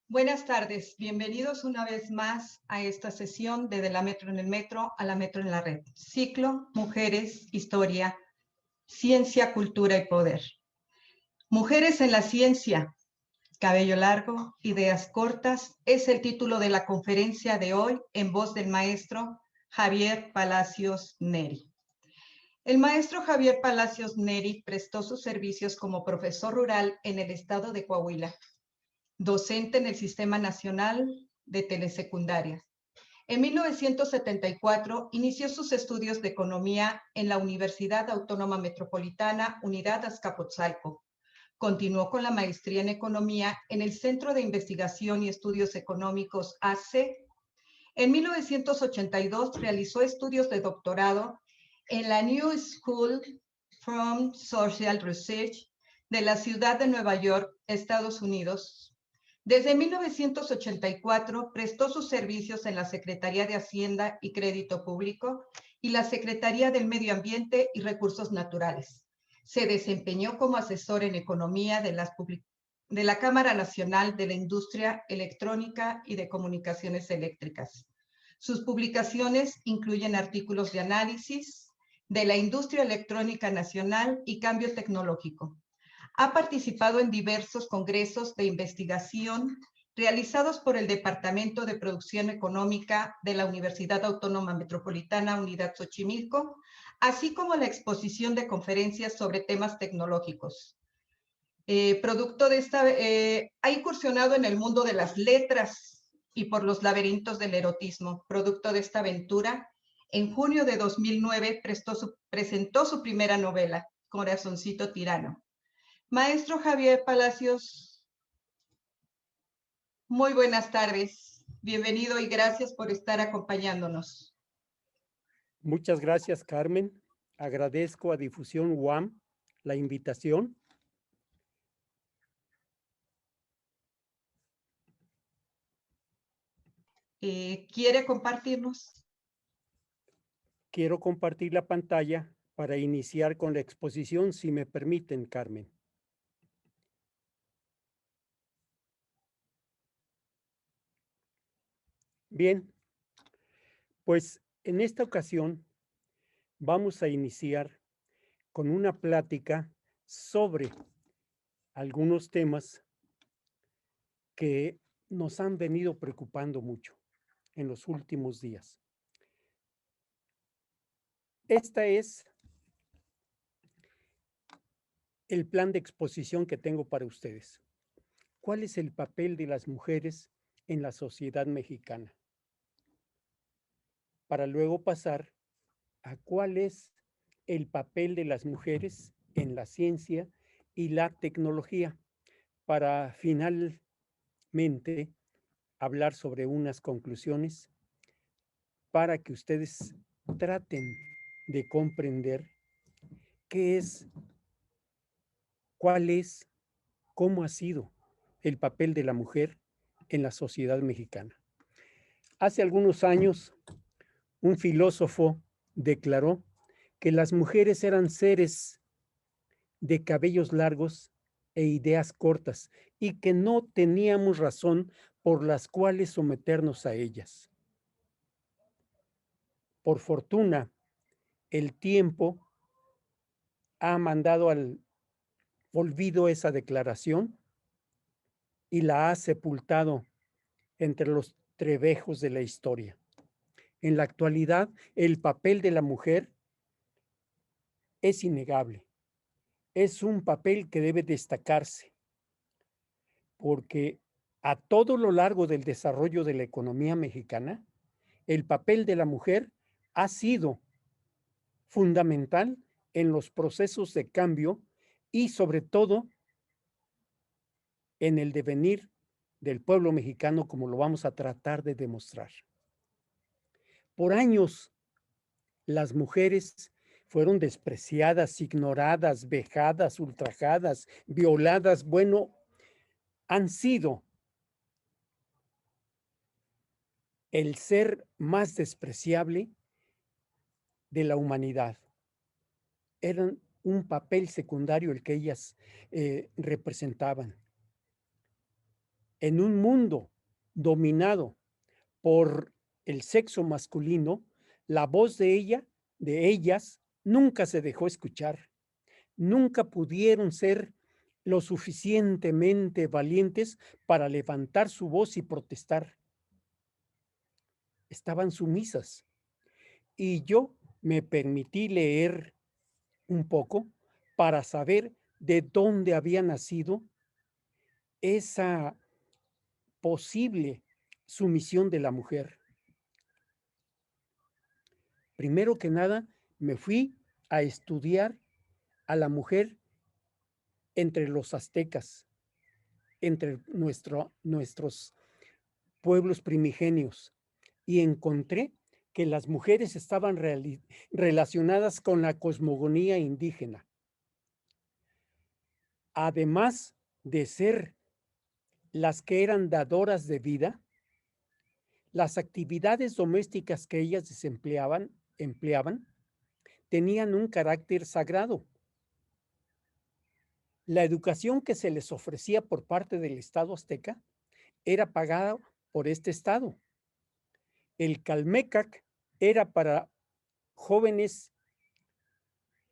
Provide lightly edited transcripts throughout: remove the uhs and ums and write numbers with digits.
Buenas tardes, bienvenidos una vez más a esta sesión de la Metro en el Metro a la Metro en la Red. Ciclo Mujeres, Historia, Ciencia, Cultura y Poder. Mujeres en la ciencia, cabello largo, ideas cortas, es el título de la conferencia de hoy en voz del maestro Javier Palacios Neri. El maestro Javier Palacios Neri prestó sus servicios como profesor rural en el estado de Coahuila, docente en el Sistema Nacional de Telesecundarias. En 1974 inició sus estudios de economía en la Universidad Autónoma Metropolitana, Unidad Azcapotzalco. Continuó con la maestría en economía en el Centro de Investigación y Estudios Económicos AC. En 1982 realizó estudios de doctorado en la New School for Social Research de la ciudad de Nueva York, Estados Unidos. Desde 1984 prestó sus servicios en la Secretaría de Hacienda y Crédito Público y la Secretaría del Medio Ambiente y Recursos Naturales. Se desempeñó como asesor en economía de la Cámara Nacional de la Industria Electrónica y de Comunicaciones Eléctricas. Sus publicaciones incluyen artículos de análisis de la industria electrónica nacional y cambio tecnológico. Ha participado en diversos congresos de investigación realizados por el Departamento de Producción Económica de la Universidad Autónoma Metropolitana Unidad Xochimilco, así como la exposición de conferencias sobre temas tecnológicos. Ha incursionado en el mundo de las letras y por los laberintos del erotismo. Producto de esta aventura, en junio de 2009 presentó su primera novela, Corazoncito Tirano. Maestro Javier Palacios, muy buenas tardes. Bienvenido y gracias por estar acompañándonos. Muchas gracias, Carmen. Agradezco a Difusión UAM la invitación. ¿Quiere compartirnos? Quiero compartir la pantalla para iniciar con la exposición, si me permiten, Carmen. Bien, pues en esta ocasión vamos a iniciar con una plática sobre algunos temas que nos han venido preocupando mucho en los últimos días. Este es el plan de exposición que tengo para ustedes. ¿Cuál es el papel de las mujeres en la sociedad mexicana? Para luego pasar a cuál es el papel de las mujeres en la ciencia y la tecnología, para finalmente hablar sobre unas conclusiones para que ustedes traten de comprender cuál es, cómo ha sido el papel de la mujer en la sociedad mexicana. Hace algunos años, un filósofo declaró que las mujeres eran seres de cabellos largos e ideas cortas y que no teníamos razón por las cuales someternos a ellas. Por fortuna, el tiempo ha mandado al olvido esa declaración y la ha sepultado entre los trebejos de la historia. En la actualidad, el papel de la mujer es innegable. Es un papel que debe destacarse, porque a todo lo largo del desarrollo de la economía mexicana, el papel de la mujer ha sido fundamental en los procesos de cambio y sobre todo en el devenir del pueblo mexicano, como lo vamos a tratar de demostrar. Por años, las mujeres fueron despreciadas, ignoradas, vejadas, ultrajadas, violadas. Bueno, han sido el ser más despreciable de la humanidad. un papel secundario el que ellas representaban. En un mundo dominado por el sexo masculino, la voz de ellas, nunca se dejó escuchar. Nunca pudieron ser lo suficientemente valientes para levantar su voz y protestar. Estaban sumisas. Y yo me permití leer un poco para saber de dónde había nacido esa posible sumisión de la mujer. Primero que nada, me fui a estudiar a la mujer entre los aztecas, entre nuestros pueblos primigenios, y encontré que las mujeres estaban relacionadas con la cosmogonía indígena. Además de ser las que eran dadoras de vida, las actividades domésticas que ellas empleaban, tenían un carácter sagrado. La educación que se les ofrecía por parte del Estado azteca era pagada por este Estado. El Calmecac era para jóvenes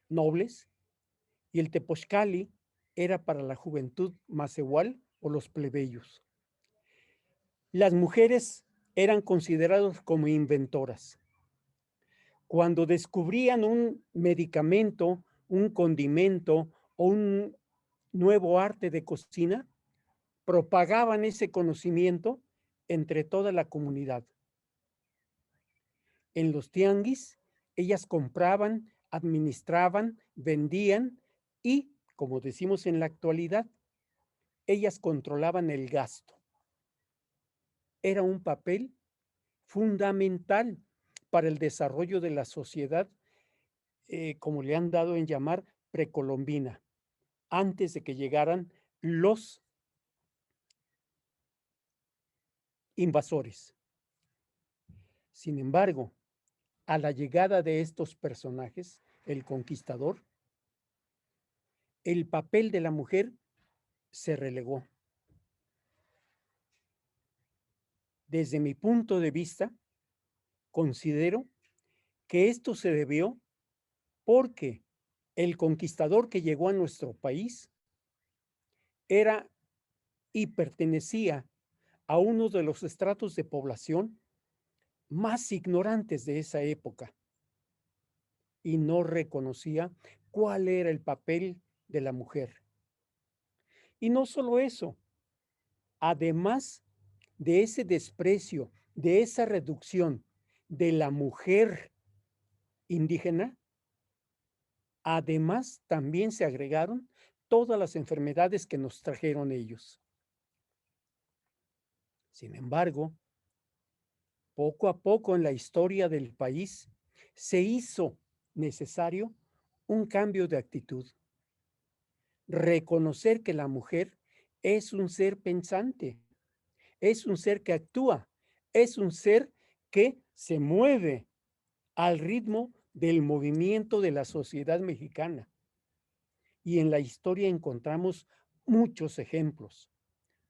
nobles y el Tepochcali era para la juventud macehual o los plebeyos. Las mujeres eran consideradas como inventoras. Cuando descubrían un medicamento, un condimento o un nuevo arte de cocina, propagaban ese conocimiento entre toda la comunidad. En los tianguis, ellas compraban, administraban, vendían y, como decimos en la actualidad, ellas controlaban el gasto. Era un papel fundamental para el desarrollo de la sociedad, como le han dado en llamar, precolombina, antes de que llegaran los invasores. Sin embargo, a la llegada de estos personajes, el conquistador, el papel de la mujer se relegó. Desde mi punto de vista, considero que esto se debió porque el conquistador que llegó a nuestro país era y pertenecía a uno de los estratos de población más ignorantes de esa época y no reconocía cuál era el papel de la mujer. Y no solo eso, además de ese desprecio, de esa reducción de la mujer indígena, además también se agregaron todas las enfermedades que nos trajeron ellos. Sin embargo, poco a poco en la historia del país se hizo necesario un cambio de actitud. Reconocer que la mujer es un ser pensante, es un ser que actúa, es un ser que se mueve al ritmo del movimiento de la sociedad mexicana. Y en la historia encontramos muchos ejemplos.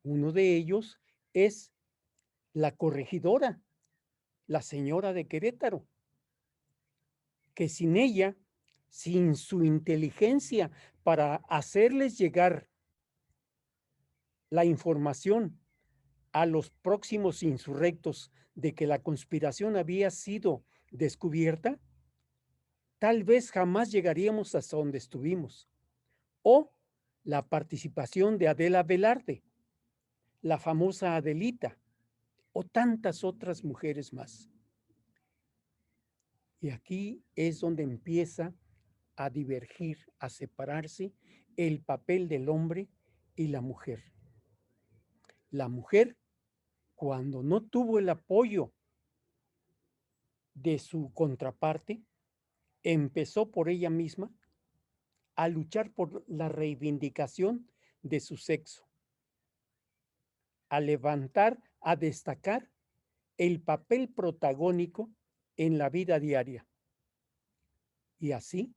Uno de ellos es la corregidora, la señora de Querétaro, que sin ella, sin su inteligencia para hacerles llegar la información a los próximos insurrectos de que la conspiración había sido descubierta, tal vez jamás llegaríamos hasta donde estuvimos. O la participación de Adela Velarde, la famosa Adelita, o tantas otras mujeres más. Y aquí es donde empieza a divergir, a separarse el papel del hombre y la mujer. La mujer, cuando no tuvo el apoyo de su contraparte, empezó por ella misma a luchar por la reivindicación de su sexo, a levantar, a destacar el papel protagónico en la vida diaria. Y así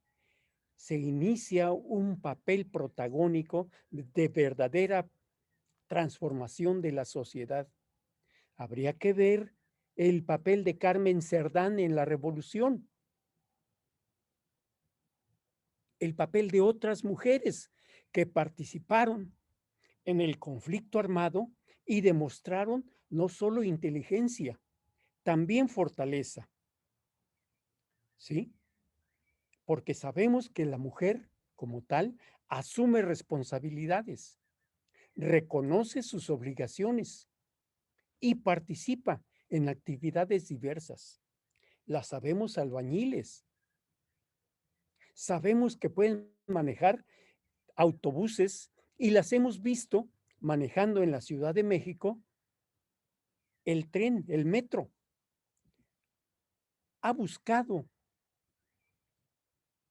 se inicia un papel protagónico de verdadera transformación de la sociedad. Habría que ver el papel de Carmen Cerdán en la revolución, el papel de otras mujeres que participaron en el conflicto armado y demostraron no solo inteligencia, también fortaleza, ¿sí? Porque sabemos que la mujer, como tal, asume responsabilidades, reconoce sus obligaciones y participa en actividades diversas. Las sabemos albañiles, sabemos que pueden manejar autobuses y las hemos visto manejando en la Ciudad de México el tren, el metro. Ha buscado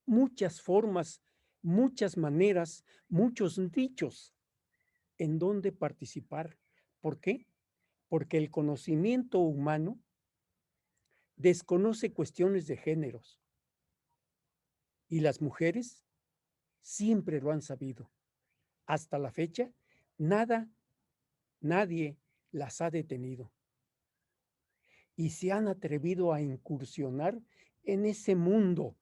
muchas formas, muchas maneras, muchos nichos en donde participar. ¿Por qué? Porque el conocimiento humano desconoce cuestiones de géneros y las mujeres siempre lo han sabido. Hasta la fecha, nadie las ha detenido y se han atrevido a incursionar en ese mundo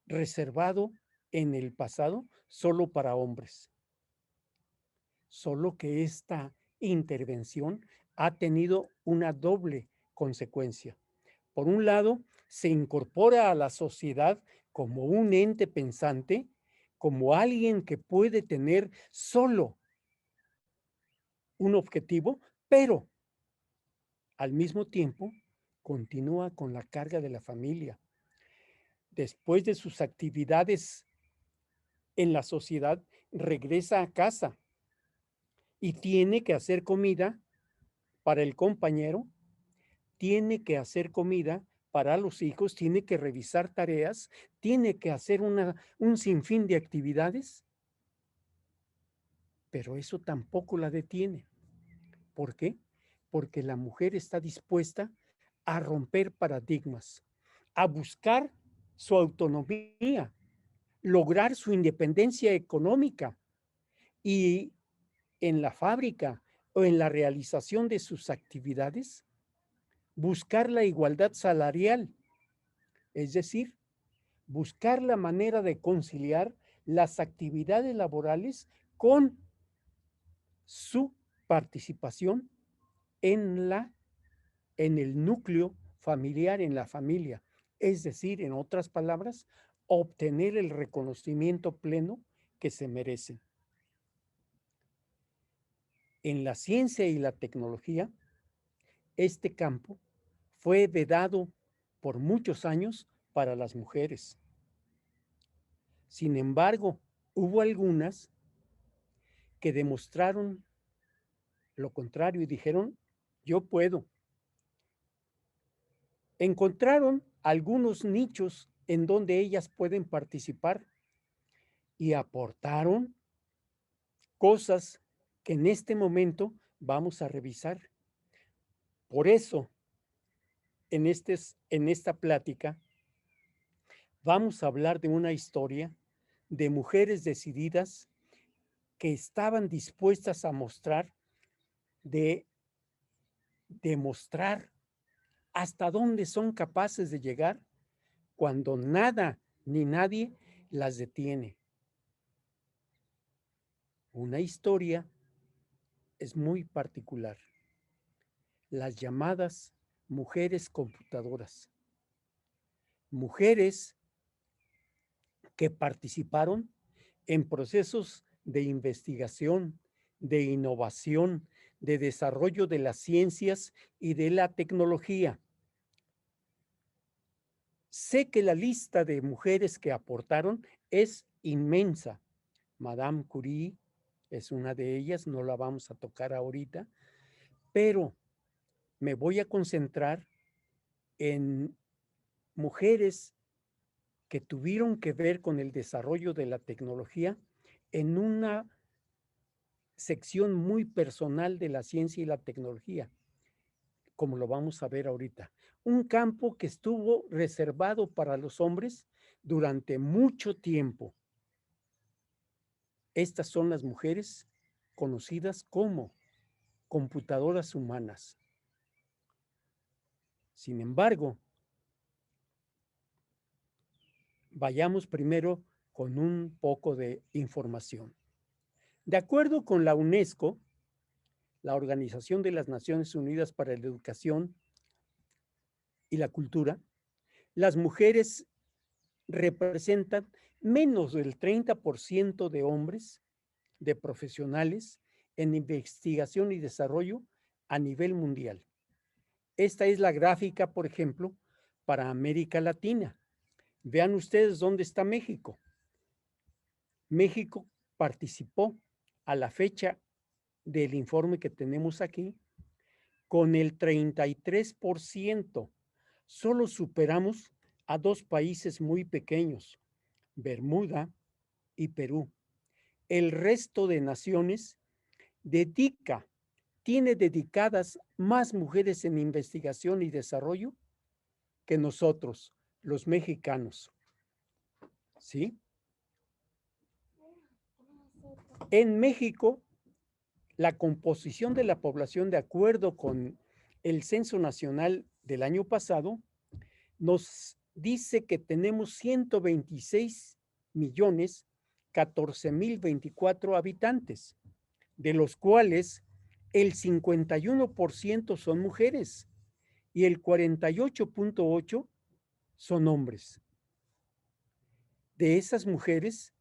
reservado en el pasado solo para hombres. Solo que esta intervención ha tenido una doble consecuencia. Por un lado, se incorpora a la sociedad como un ente pensante, como alguien que puede tener solo un objetivo, pero al mismo tiempo continúa con la carga de la familia. Después de sus actividades en la sociedad, regresa a casa y tiene que hacer comida para el compañero, tiene que hacer comida para los hijos, tiene que revisar tareas, tiene que hacer un sinfín de actividades, pero eso tampoco la detiene. ¿Por qué? Porque la mujer está dispuesta a romper paradigmas, a buscar su autonomía, lograr su independencia económica y en la fábrica o en la realización de sus actividades, buscar la igualdad salarial, es decir, buscar la manera de conciliar las actividades laborales con su participación en en el núcleo familiar, en la familia. Es decir, en otras palabras, obtener el reconocimiento pleno que se merecen. En la ciencia y la tecnología, este campo fue vedado por muchos años para las mujeres. Sin embargo, hubo algunas que demostraron lo contrario y dijeron, yo puedo. Encontraron algunos nichos en donde ellas pueden participar y aportaron cosas que en este momento vamos a revisar. Por eso, en esta plática, vamos a hablar de una historia de mujeres decididas que estaban dispuestas a de demostrar hasta dónde son capaces de llegar cuando nada ni nadie las detiene. Una historia es muy particular. Las llamadas mujeres computadoras. Mujeres que participaron en procesos de investigación, de innovación, de desarrollo de las ciencias y de la tecnología. Sé que la lista de mujeres que aportaron es inmensa. Madame Curie es una de ellas, no la vamos a tocar ahorita, pero me voy a concentrar en mujeres que tuvieron que ver con el desarrollo de la tecnología en una sección muy personal de la ciencia y la tecnología, como lo vamos a ver ahorita. Un campo que estuvo reservado para los hombres durante mucho tiempo. Estas son las mujeres conocidas como computadoras humanas. Sin embargo, vayamos primero con un poco de información. De acuerdo con la UNESCO, la Organización de las Naciones Unidas para la Educación y la Cultura, las mujeres representan menos del 30% de hombres, de profesionales en investigación y desarrollo a nivel mundial. Esta es la gráfica, por ejemplo, para América Latina. Vean ustedes dónde está México. México participó a la fecha del informe que tenemos aquí con el 33%. Solo superamos a dos países muy pequeños, Bermuda y Perú. El resto de naciones tiene dedicadas más mujeres en investigación y desarrollo que nosotros, los mexicanos. ¿Sí? En México, la composición de la población, de acuerdo con el Censo Nacional del año pasado, nos dice que tenemos 126.014.024 habitantes, de los cuales el 51% son mujeres y el 48.8% son hombres. De esas mujeres,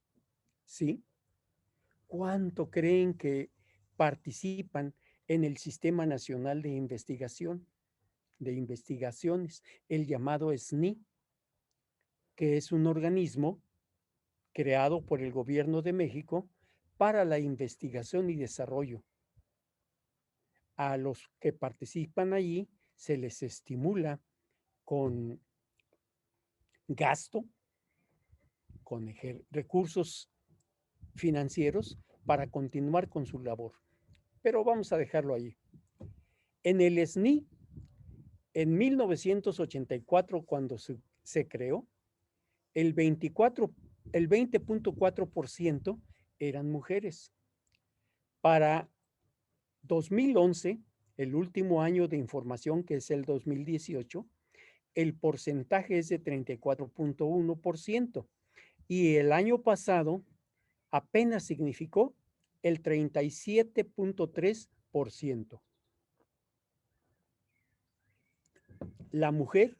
¿sí? ¿Cuánto creen que participan en el Sistema Nacional de Investigaciones, el llamado SNI, que es un organismo creado por el Gobierno de México para la investigación y desarrollo? A los que participan allí se les estimula con gasto, con recursos financieros para continuar con su labor. Pero vamos a dejarlo ahí. En el SNI, en 1984, cuando se creó, el 20.4% eran mujeres. Para 2011, el último año de información, que es el 2018, el porcentaje es de 34.1%. Y el año pasado apenas significó el 37.3%. La mujer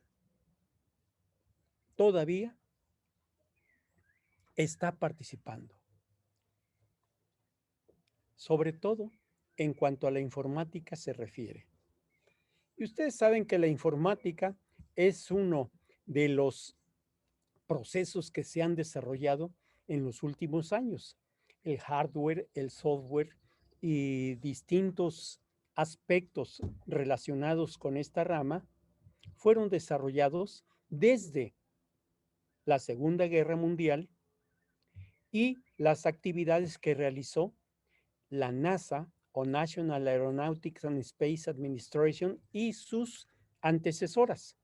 todavía está participando, sobre todo en cuanto a la informática se refiere. Y ustedes saben que la informática es uno de los procesos que se han desarrollado en los últimos años. El hardware, el software y distintos aspectos relacionados con esta rama fueron desarrollados desde la Segunda Guerra Mundial y las actividades que realizó la NASA o National Aeronautics and Space Administration y sus antecesoras.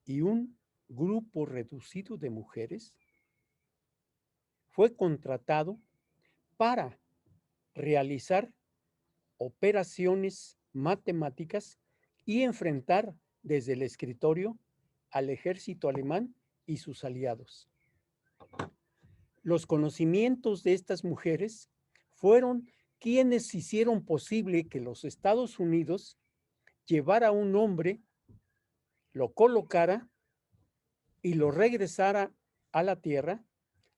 Y un grupo reducido de mujeres fue contratado para realizar operaciones matemáticas y enfrentar desde el escritorio al ejército alemán y sus aliados. Los conocimientos de estas mujeres fueron quienes hicieron posible que los Estados Unidos llevara a un hombre, lo colocara y lo regresara a la Tierra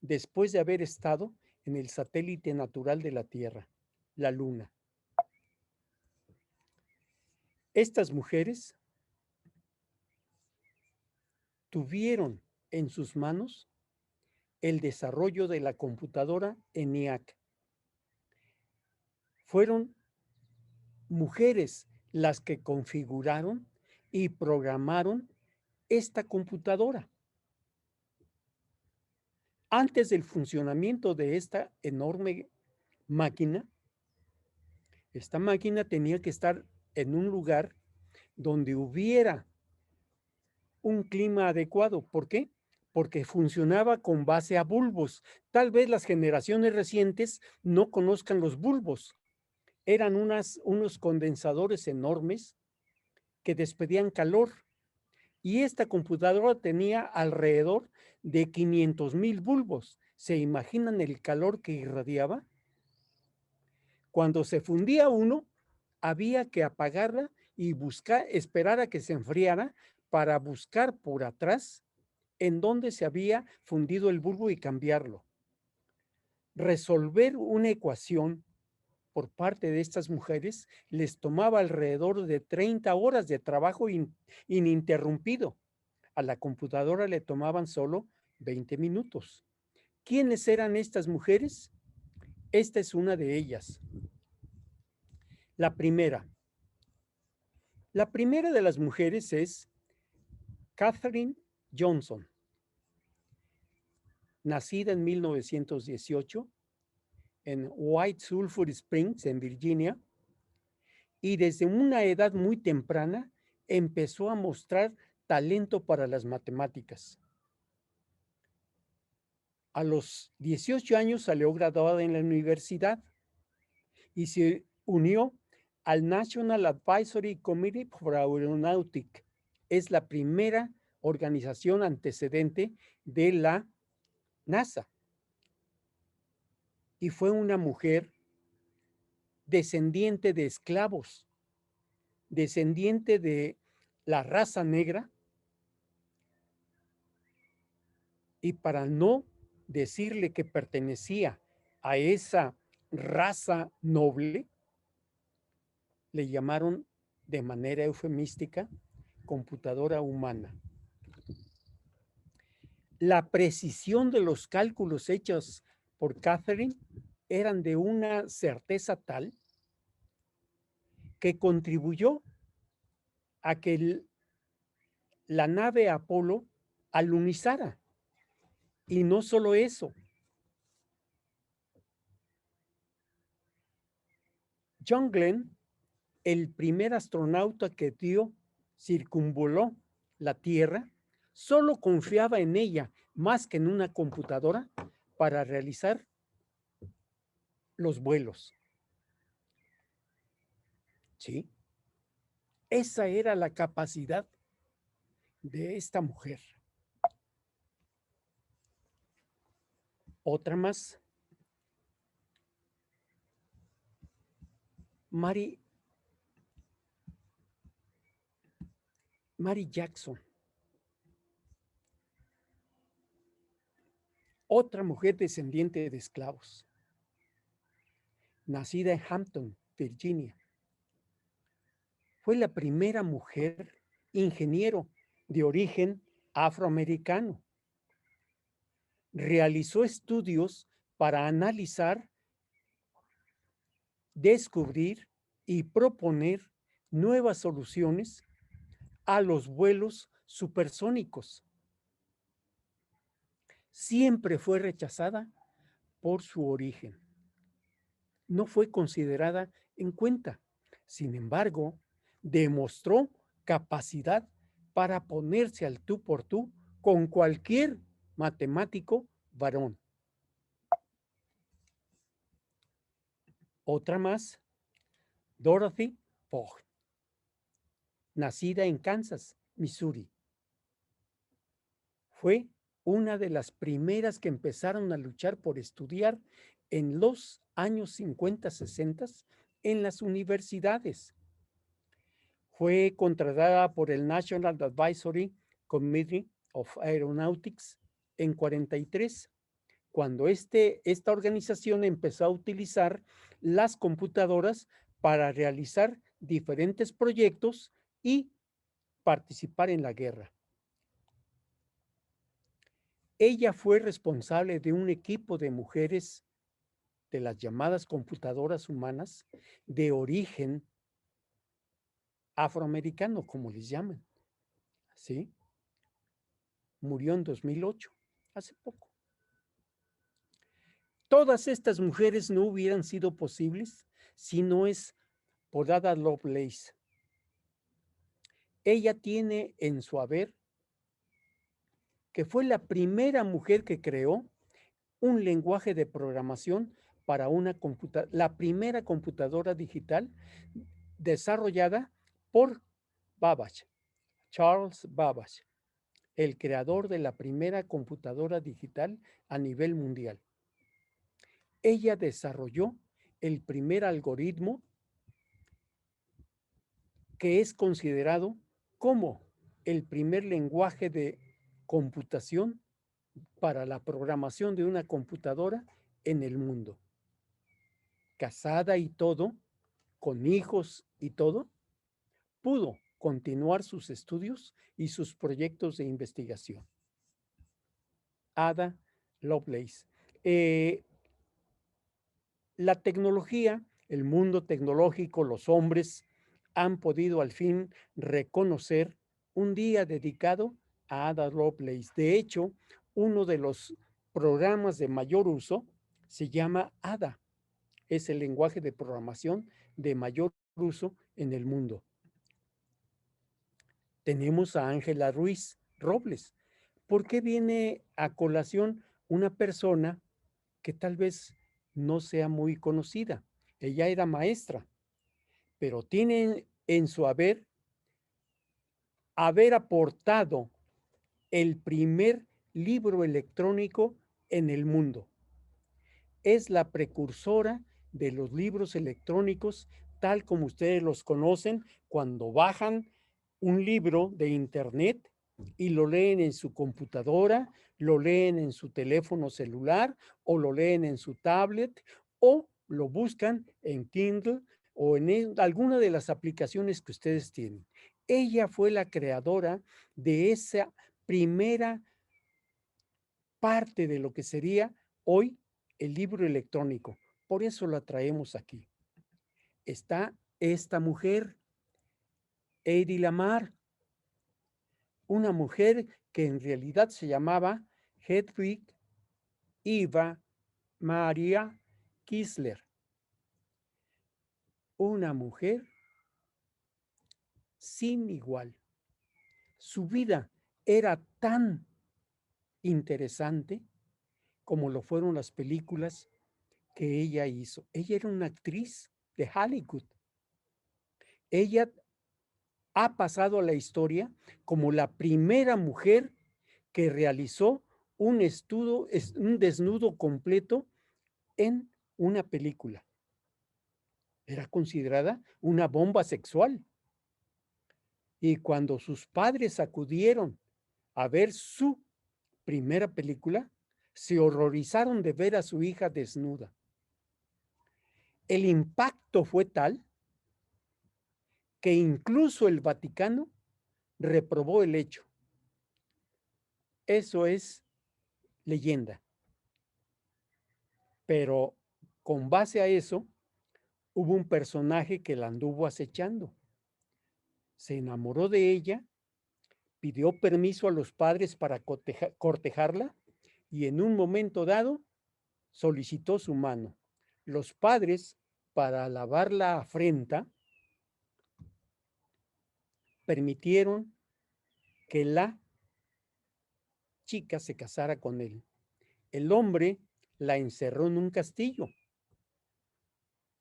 después de haber estado en el satélite natural de la Tierra, la Luna. Estas mujeres tuvieron en sus manos el desarrollo de la computadora ENIAC. Fueron mujeres las que configuraron y programaron esta computadora. Antes del funcionamiento de esta enorme máquina, esta máquina tenía que estar en un lugar donde hubiera un clima adecuado. ¿Por qué? Porque funcionaba con base a bulbos. Tal vez las generaciones recientes no conozcan los bulbos. Eran unos condensadores enormes que despedían calor. Y esta computadora tenía alrededor de 500,000 bulbos. ¿Se imaginan el calor que irradiaba? Cuando se fundía uno, había que apagarla y esperar a que se enfriara para buscar por atrás en dónde se había fundido el bulbo y cambiarlo. Resolver una ecuación por parte de estas mujeres les tomaba alrededor de 30 horas de trabajo ininterrumpido. A la computadora le tomaban solo 20 minutos. ¿Quiénes eran estas mujeres? Esta es una de ellas. La primera. La primera de las mujeres es Katherine Johnson, nacida en 1918 en White Sulphur Springs, en Virginia, y desde una edad muy temprana empezó a mostrar talento para las matemáticas. A los 18 años salió graduada en la universidad y se unió al National Advisory Committee for Aeronautics. Es la primera organización antecedente de la NASA. Y fue una mujer descendiente de esclavos, descendiente de la raza negra, y para no decirle que pertenecía a esa raza noble, le llamaron de manera eufemística computadora humana. La precisión de los cálculos hechos por Katherine eran de una certeza tal que contribuyó a que la nave Apolo alunizara. Y no solo eso. John Glenn, el primer astronauta que circunvoló la Tierra, solo confiaba en ella más que en una computadora para realizar los vuelos. ¿Sí? Esa era la capacidad de esta mujer. Otra más. Mary Jackson. Otra mujer descendiente de esclavos. Nacida en Hampton, Virginia. Fue la primera mujer ingeniero de origen afroamericano. Realizó estudios para analizar, descubrir y proponer nuevas soluciones a los vuelos supersónicos. Siempre fue rechazada por su origen. No fue considerada en cuenta. Sin embargo, demostró capacidad para ponerse al tú por tú con cualquier matemático varón. Otra más, Dorothy Fogg, nacida en Kansas, Missouri. Fue una de las primeras que empezaron a luchar por estudiar en los años 50, 60 en las universidades. Fue contratada por el National Advisory Committee of Aeronautics en 43, cuando esta organización empezó a utilizar las computadoras para realizar diferentes proyectos y participar en la guerra. Ella fue responsable de un equipo de mujeres de las llamadas computadoras humanas de origen afroamericano, como les llaman. ¿Sí? Murió en 2008, hace poco. Todas estas mujeres no hubieran sido posibles si no es por Ada Lovelace. Ella tiene en su haber que fue la primera mujer que creó un lenguaje de programación para una computadora, la primera computadora digital desarrollada por Babbage, Charles Babbage, el creador de la primera computadora digital a nivel mundial. Ella desarrolló el primer algoritmo que es considerado como el primer lenguaje de computación para la programación de una computadora en el mundo. Casada y todo, con hijos y todo, pudo continuar sus estudios y sus proyectos de investigación. Ada Lovelace. La tecnología, el mundo tecnológico, los hombres han podido al fin reconocer un día dedicado a Ada Lovelace. De hecho, uno de los programas de mayor uso se llama Ada. Es el lenguaje de programación de mayor uso en el mundo. Tenemos a Ángela Ruiz Robles. ¿Por qué viene a colación una persona que tal vez no sea muy conocida? Ella era maestra, pero tiene en su haber aportado el primer libro electrónico en el mundo. Es la precursora de los libros electrónicos, tal como ustedes los conocen, cuando bajan un libro de internet y lo leen en su computadora, lo leen en su teléfono celular o lo leen en su tablet o lo buscan en Kindle o en alguna de las aplicaciones que ustedes tienen. Ella fue la creadora de esa primera parte de lo que sería hoy el libro electrónico. Por eso la traemos aquí. Está esta mujer, Hedy Lamarr, una mujer que en realidad se llamaba Hedwig Eva Maria Kistler. Una mujer sin igual. Su vida era tan interesante como lo fueron las películas que ella hizo. Ella era una actriz de Hollywood. Ella ha pasado a la historia como la primera mujer que realizó un desnudo completo en una película. Era considerada una bomba sexual. Y cuando sus padres acudieron a ver su primera película, se horrorizaron de ver a su hija desnuda. El impacto fue tal que incluso el Vaticano reprobó el hecho. Eso es leyenda. Pero con base a eso, hubo un personaje que la anduvo acechando. Se enamoró de ella, pidió permiso a los padres para cortejarla y en un momento dado solicitó su mano. Los padres, para lavar la afrenta, permitieron que la chica se casara con él. El hombre la encerró en un castillo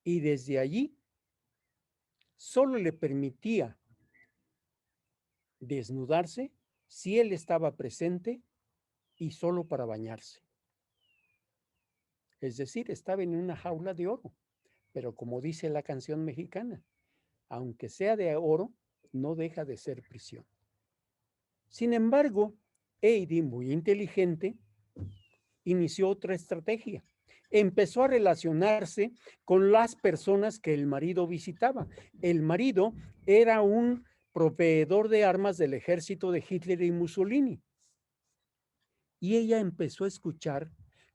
y desde allí solo le permitía desnudarse si él estaba presente y solo para bañarse. Es decir, estaba en una jaula de oro, pero como dice la canción mexicana, aunque sea de oro, no deja de ser prisión. Sin embargo, Hedy, muy inteligente, inició otra estrategia. Empezó a relacionarse con las personas que el marido visitaba. El marido era un proveedor de armas del ejército de Hitler y Mussolini. Y ella empezó a escuchar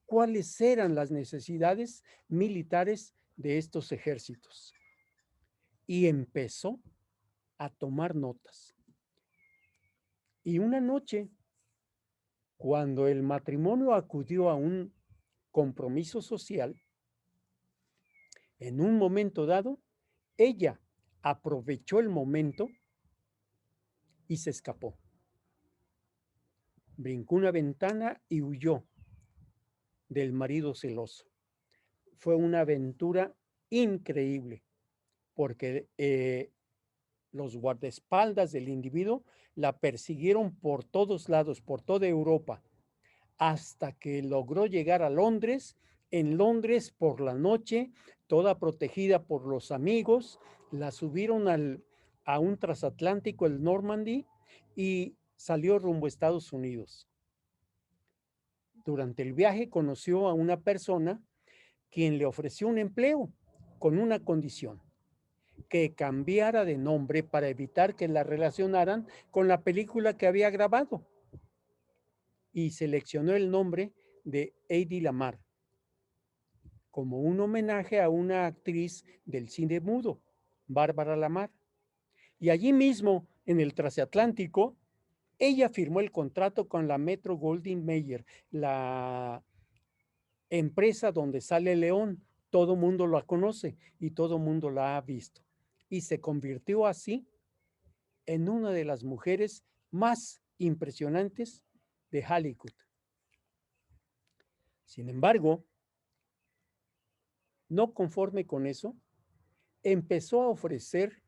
cuáles eran las necesidades militares de estos ejércitos. Y empezó a tomar notas. Y una noche, cuando el matrimonio acudió a un compromiso social, en un momento dado, ella aprovechó el momento y se escapó. brincó una ventana y huyó del marido celoso. Fue una aventura increíble porque los guardaespaldas del individuo la persiguieron por todos lados, por toda Europa, hasta que logró llegar a Londres. En Londres, por la noche, toda protegida por los amigos, la subieron a un transatlántico, el Normandy, y salió rumbo a Estados Unidos. Durante el viaje conoció a una persona quien le ofreció un empleo con una condición: que cambiara de nombre para evitar que la relacionaran con la película que había grabado, y seleccionó el nombre de Hedy Lamarr como un homenaje a una actriz del cine mudo, Bárbara Lamarr. Y allí mismo, en el transatlántico, ella firmó el contrato con la Metro-Goldwyn-Mayer, la empresa donde sale León. Todo mundo la conoce y todo mundo la ha visto. Y se convirtió así en una de las mujeres más impresionantes de Hollywood. Sin embargo, no conforme con eso, empezó a ofrecer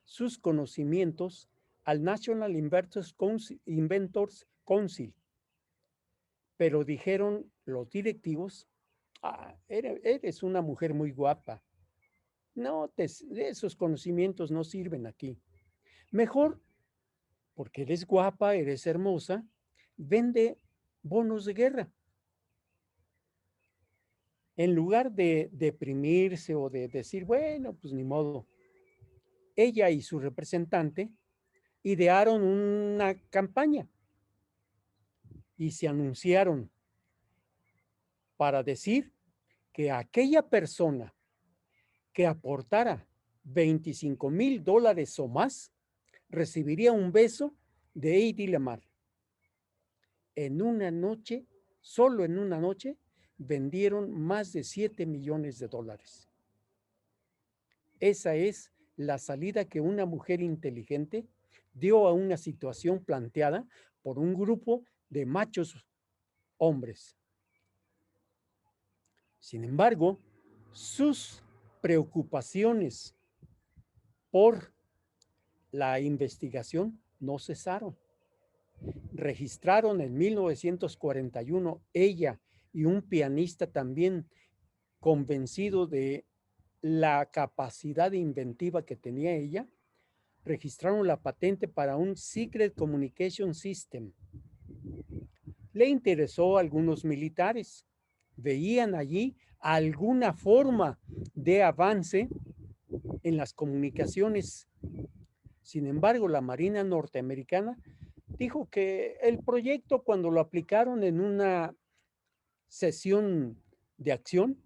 sus conocimientos al National Inventors Council, pero dijeron los directivos: eres una mujer muy guapa, no, esos conocimientos no sirven aquí. Mejor, porque eres guapa, eres hermosa, vende bonos de guerra. En lugar de deprimirse o de decir, bueno, pues ni modo, ella y su representante idearon una campaña y se anunciaron para decir que aquella persona que aportara $25,000 o más recibiría un beso de Hedy Lamarr. En una noche, solo en una noche, vendieron más de $7 millones. Esa es la salida que una mujer inteligente dio a una situación planteada por un grupo de machos hombres. Sin embargo, sus preocupaciones por la investigación no cesaron. Registraron en 1941, ella y un pianista también convencido de la capacidad inventiva que tenía ella, registraron la patente para un Secret Communication System. Le interesó a algunos militares, veían allí alguna forma de avance en las comunicaciones. Sin embargo, la Marina norteamericana dijo que el proyecto, cuando lo aplicaron en una sesión de acción,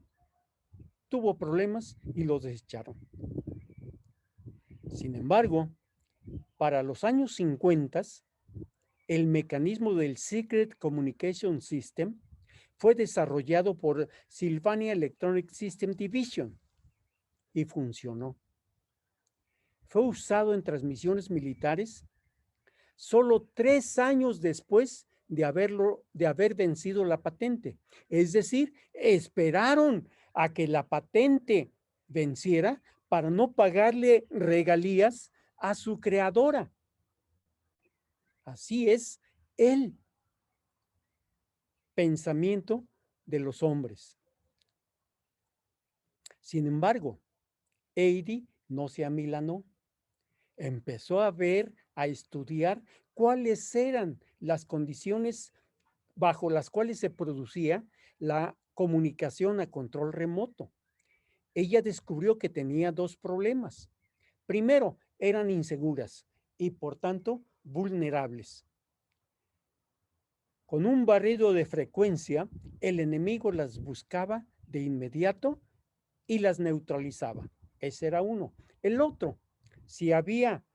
tuvo problemas y lo desecharon. Sin embargo, para los años 50, el mecanismo del Secret Communication System fue desarrollado por Sylvania Electronic System Division y funcionó. Fue usado en transmisiones militares solo 3 años después de haber vencido la patente. Es decir, esperaron a que la patente venciera para no pagarle regalías a su creadora. Así es el pensamiento de los hombres. Sin embargo, Hedy no se amilanó. Empezó a estudiar cuáles eran las condiciones bajo las cuales se producía la comunicación a control remoto. Ella descubrió que tenía 2 problemas. Primero, eran inseguras y por tanto vulnerables. Con un barrido de frecuencia, el enemigo las buscaba de inmediato y las neutralizaba. Ese era uno. El otro, si había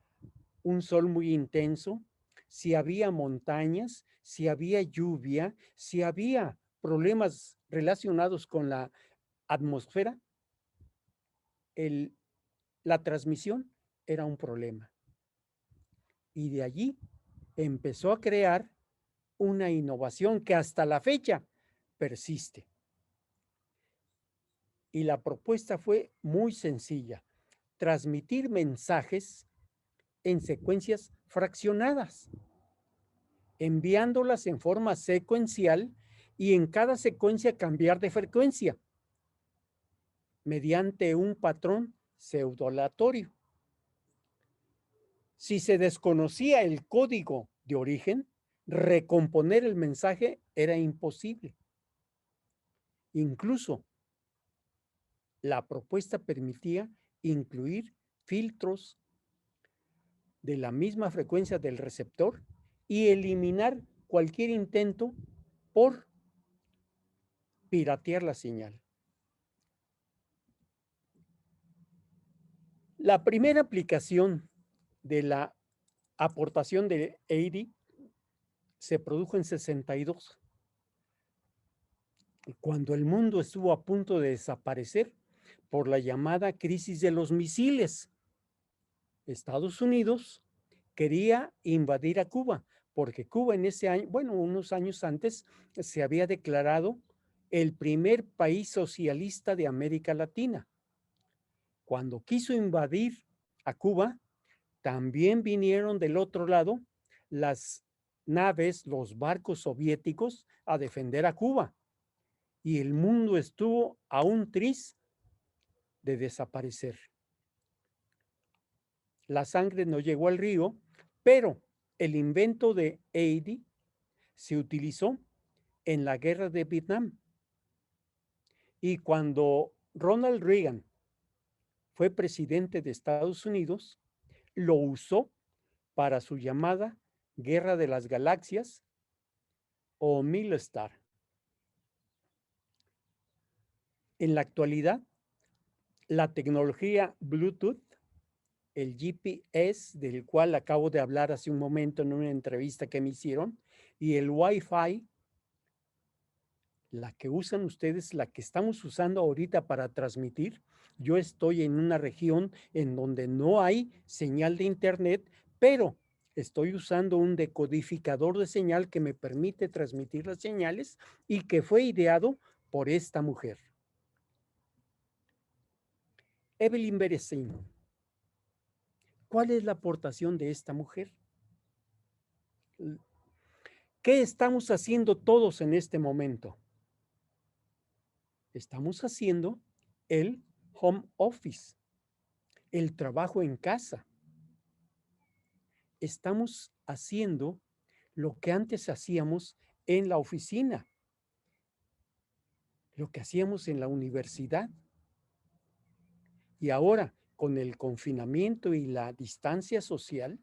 un sol muy intenso, si había montañas, si había lluvia, si había problemas relacionados con la atmósfera, la transmisión era un problema. Y de allí empezó a crear una innovación que hasta la fecha persiste. Y la propuesta fue muy sencilla: transmitir mensajes en secuencias fraccionadas, enviándolas en forma secuencial y en cada secuencia cambiar de frecuencia mediante un patrón pseudo-aleatorio. Si se desconocía el código de origen, recomponer el mensaje era imposible. Incluso la propuesta permitía incluir filtros de la misma frecuencia del receptor y eliminar cualquier intento por piratear la señal. La primera aplicación de la aportación de Eddy se produjo en 62, cuando el mundo estuvo a punto de desaparecer por la llamada crisis de los misiles. Estados Unidos quería invadir a Cuba, porque Cuba en ese año, bueno, unos años antes, se había declarado el primer país socialista de América Latina. Cuando quiso invadir a Cuba, también vinieron del otro lado las naves, los barcos soviéticos a defender a Cuba. Y el mundo estuvo a un tris de desaparecer. La sangre no llegó al río, pero el invento de Eddy se utilizó en la guerra de Vietnam. Y cuando Ronald Reagan fue presidente de Estados Unidos, lo usó para su llamada Guerra de las Galaxias o Milstar. En la actualidad, la tecnología Bluetooth, el GPS, del cual acabo de hablar hace un momento en una entrevista que me hicieron, y el Wi-Fi, la que usan ustedes, la que estamos usando ahorita para transmitir. Yo estoy en una región en donde no hay señal de internet, pero estoy usando un decodificador de señal que me permite transmitir las señales y que fue ideado por esta mujer, Evelyn Beristain. ¿Cuál es la aportación de esta mujer? ¿Qué estamos haciendo todos en este momento? Estamos haciendo el home office, el trabajo en casa. Estamos haciendo lo que antes hacíamos en la oficina, lo que hacíamos en la universidad. Y ahora, con el confinamiento y la distancia social,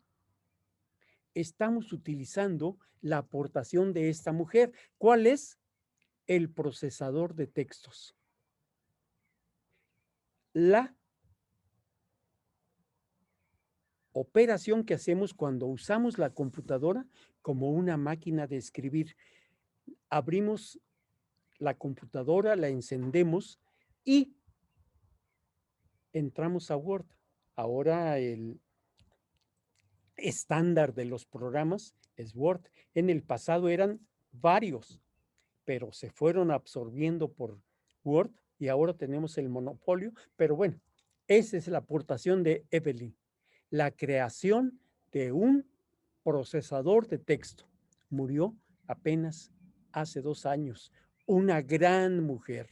estamos utilizando la aportación de esta mujer. ¿Cuál es? El procesador de textos. La operación que hacemos cuando usamos la computadora como una máquina de escribir. Abrimos la computadora, la encendemos y entramos a Word. Ahora el estándar de los programas es Word. En el pasado eran varios, pero se fueron absorbiendo por Word y ahora tenemos el monopolio. Pero bueno, esa es la aportación de Evelyn, la creación de un procesador de texto. Murió apenas hace 2 años, una gran mujer.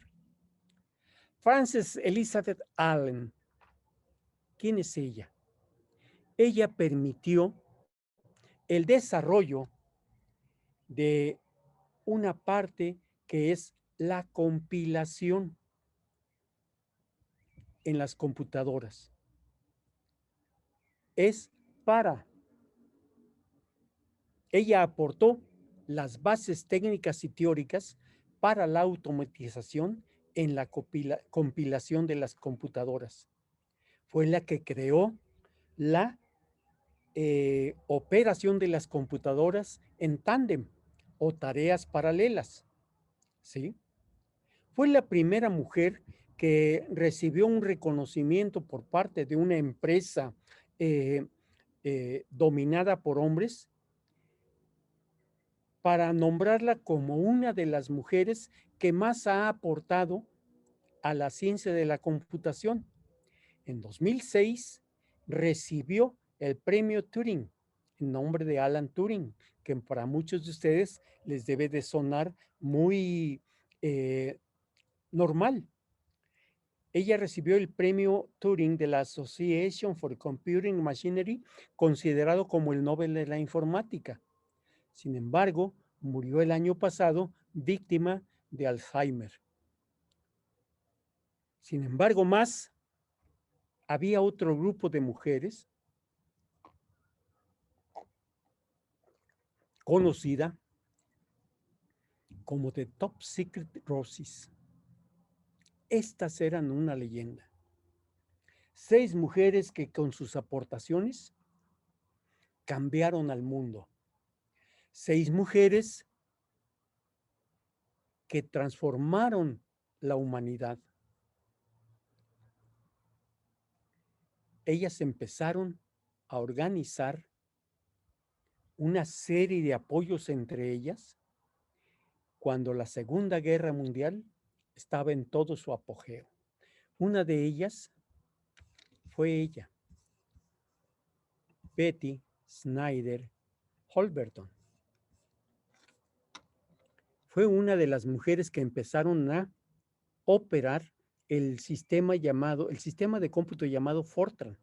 Frances Elizabeth Allen. ¿Quién es ella? Ella permitió el desarrollo de una parte que es la compilación en las computadoras. Ella aportó las bases técnicas y teóricas para la automatización en la compilación de las computadoras. Fue la que creó la operación de las computadoras en tándem o tareas paralelas, ¿sí? Fue la primera mujer que recibió un reconocimiento por parte de una empresa dominada por hombres para nombrarla como una de las mujeres que más ha aportado a la ciencia de la computación. En 2006 recibió el premio Turing en nombre de Alan Turing, que para muchos de ustedes les debe de sonar muy normal. Ella recibió el premio Turing de la Association for Computing Machinery, considerado como el Nobel de la Informática. Sin embargo, murió el año pasado víctima de Alzheimer. Sin embargo, había otro grupo de mujeres conocida como The Top Secret Roses. Estas eran una leyenda. 6 mujeres que con sus aportaciones cambiaron al mundo. 6 mujeres que transformaron la humanidad. Ellas empezaron a organizar una serie de apoyos entre ellas cuando la Segunda Guerra Mundial estaba en todo su apogeo. Una de ellas fue ella, Betty Snyder Holberton. Fue una de las mujeres que empezaron a operar el sistema de cómputo llamado Fortran,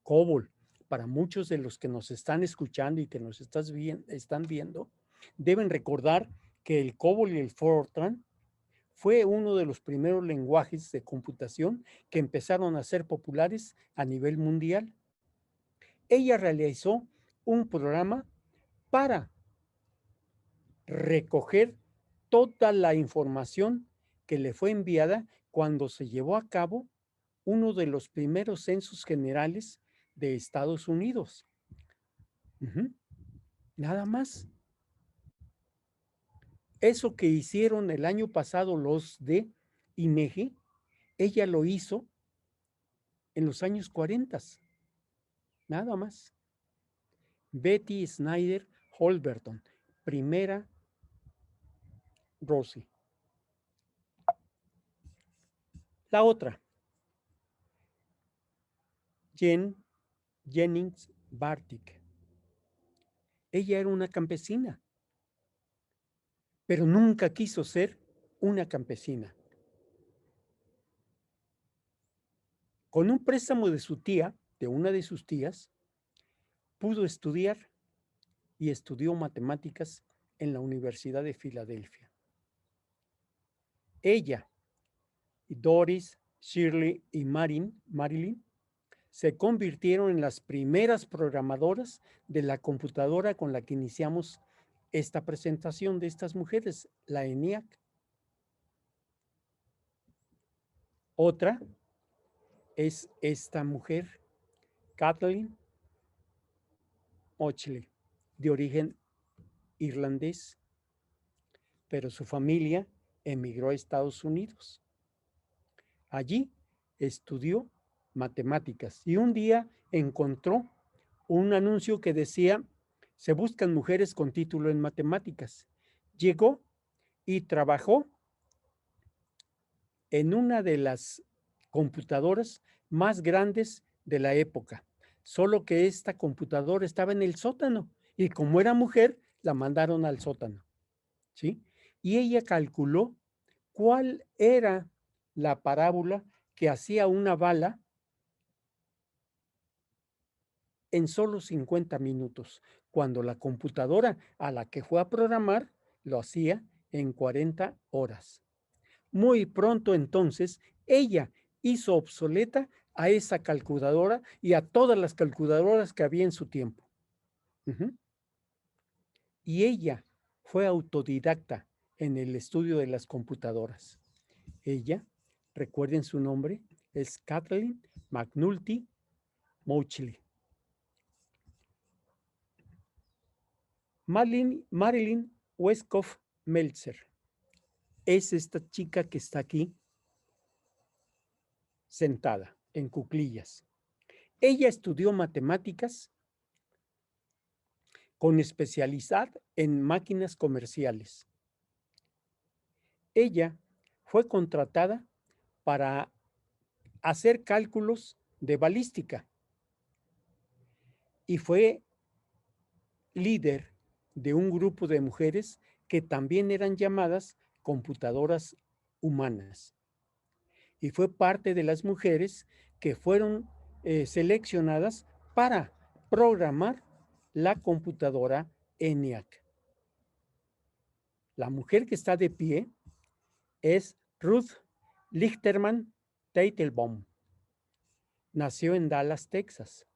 COBOL. Para muchos de los que nos están escuchando y que nos están viendo, deben recordar que el COBOL y el Fortran fue uno de los primeros lenguajes de computación que empezaron a ser populares a nivel mundial. Ella realizó un programa para recoger toda la información que le fue enviada cuando se llevó a cabo uno de los primeros censos generales de Estados Unidos. Nada más. Eso que hicieron el año pasado los de INEGI, ella lo hizo en los años 40. Nada más. Betty Snyder Holberton, primera Rosie. La otra, Jennings Bartik. Ella era una campesina, pero nunca quiso ser una campesina. Con un préstamo de su tía, de una de sus tías, pudo estudiar y estudió matemáticas en la Universidad de Filadelfia. Ella, Doris, Shirley y Marilyn se convirtieron en las primeras programadoras de la computadora con la que iniciamos esta presentación de estas mujeres, la ENIAC. Otra es esta mujer, Kathleen Mauchly, de origen irlandés, pero su familia emigró a Estados Unidos. Allí estudió matemáticas y un día encontró un anuncio que decía: se buscan mujeres con título en matemáticas. Llegó y trabajó en una de las computadoras más grandes de la época, solo que esta computadora estaba en el sótano y como era mujer, la mandaron al sótano, ¿sí? Y ella calculó cuál era la parábola que hacía una bala en solo 50 minutos, cuando la computadora a la que fue a programar lo hacía en 40 horas. Muy pronto entonces, ella hizo obsoleta a esa calculadora y a todas las calculadoras que había en su tiempo. Y ella fue autodidacta en el estudio de las computadoras. Ella, recuerden su nombre, es Kathleen McNulty Mauchly. Marilyn Westcott Meltzer es esta chica que está aquí sentada en cuclillas. Ella estudió matemáticas con especialidad en máquinas comerciales. Ella fue contratada para hacer cálculos de balística y fue líder de un grupo de mujeres que también eran llamadas computadoras humanas. Y fue parte de las mujeres que fueron seleccionadas para programar la computadora ENIAC. La mujer que está de pie es Ruth Lichterman Teitelbaum. Nació en Dallas, Texas,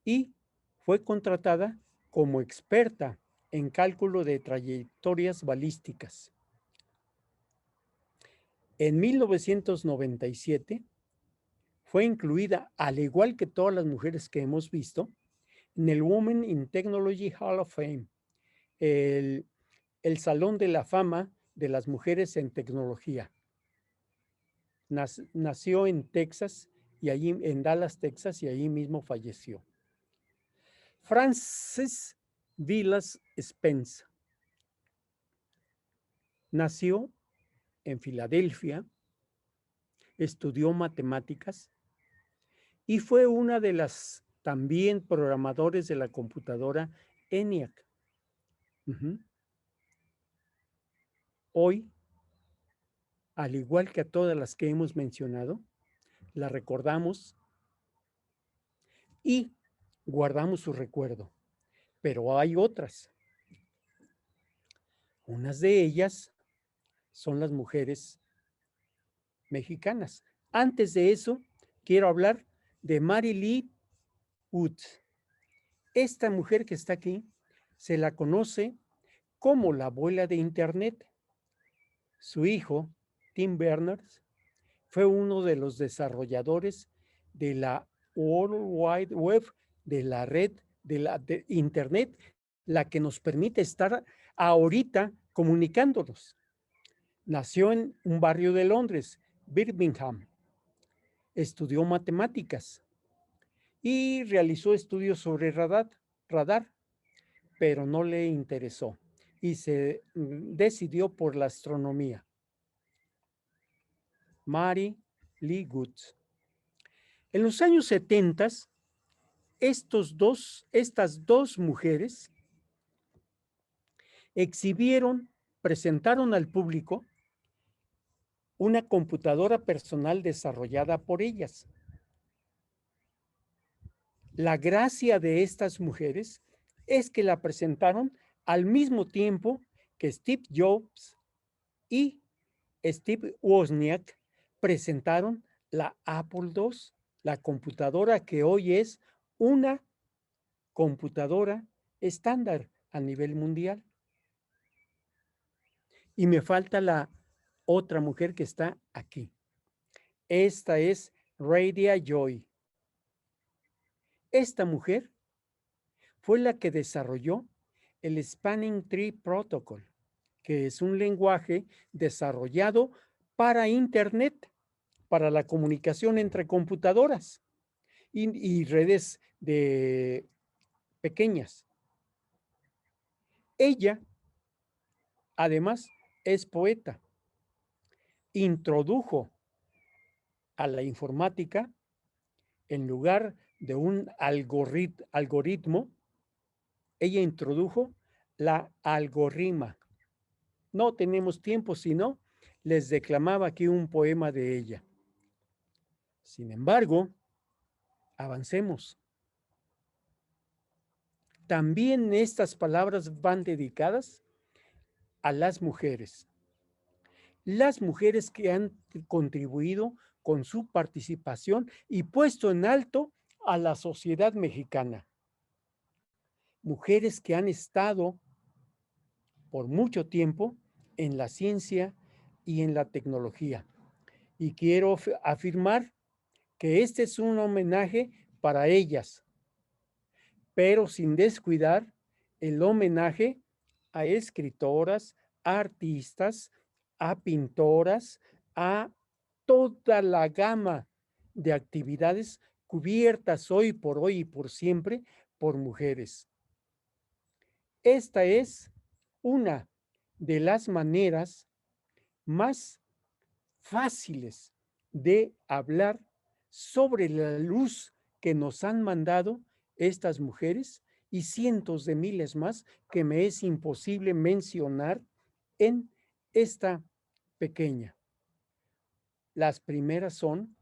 y fue contratada como experta en cálculo de trayectorias balísticas. En 1997 fue incluida, al igual que todas las mujeres que hemos visto, en el Women in Technology Hall of Fame, el Salón de la Fama de las Mujeres en Tecnología. Nació en Texas, y allí en Dallas, Texas, y allí mismo falleció. Frances Villas Spence nació en Filadelfia, estudió matemáticas y fue una de las también programadores de la computadora ENIAC. Hoy, al igual que a todas las que hemos mencionado, la recordamos y guardamos su recuerdo, pero hay otras. Unas de ellas son las mujeres mexicanas. Antes de eso, quiero hablar de Mary Lee Woods. Esta mujer que está aquí se la conoce como la abuela de Internet. Su hijo, Tim Berners, fue uno de los desarrolladores de la World Wide Web, de la red de Internet, la que nos permite estar ahorita comunicándonos. Nació en un barrio de Londres, Birmingham. Estudió matemáticas y realizó estudios sobre radar, pero no le interesó y se decidió por la astronomía. Mary Lee Woods. En los años 70, estas dos mujeres presentaron al público una computadora personal desarrollada por ellas. La gracia de estas mujeres es que la presentaron al mismo tiempo que Steve Jobs y Steve Wozniak presentaron la Apple II, la computadora que hoy es una computadora estándar a nivel mundial. Y me falta la otra mujer que está aquí. Esta es Radia Joy. Esta mujer fue la que desarrolló el Spanning Tree Protocol, que es un lenguaje desarrollado para Internet, para la comunicación entre computadoras y redes pequeñas. Ella, además, es poeta. Introdujo a la informática, en lugar de un algoritmo, ella introdujo la algorrima. No tenemos tiempo, sino les declamaba aquí un poema de ella. Sin embargo, avancemos. También estas palabras van dedicadas a las mujeres. Las mujeres que han contribuido con su participación y puesto en alto a la sociedad mexicana. Mujeres que han estado por mucho tiempo en la ciencia y en la tecnología. Y quiero afirmar que este es un homenaje para ellas, pero sin descuidar el homenaje a escritoras, a artistas, a pintoras, a toda la gama de actividades cubiertas hoy por hoy y por siempre por mujeres. esta es una de las maneras más fáciles de hablar sobre la luz que nos han mandado estas mujeres y cientos de miles más que me es imposible mencionar en esta pequeña. Las primeras son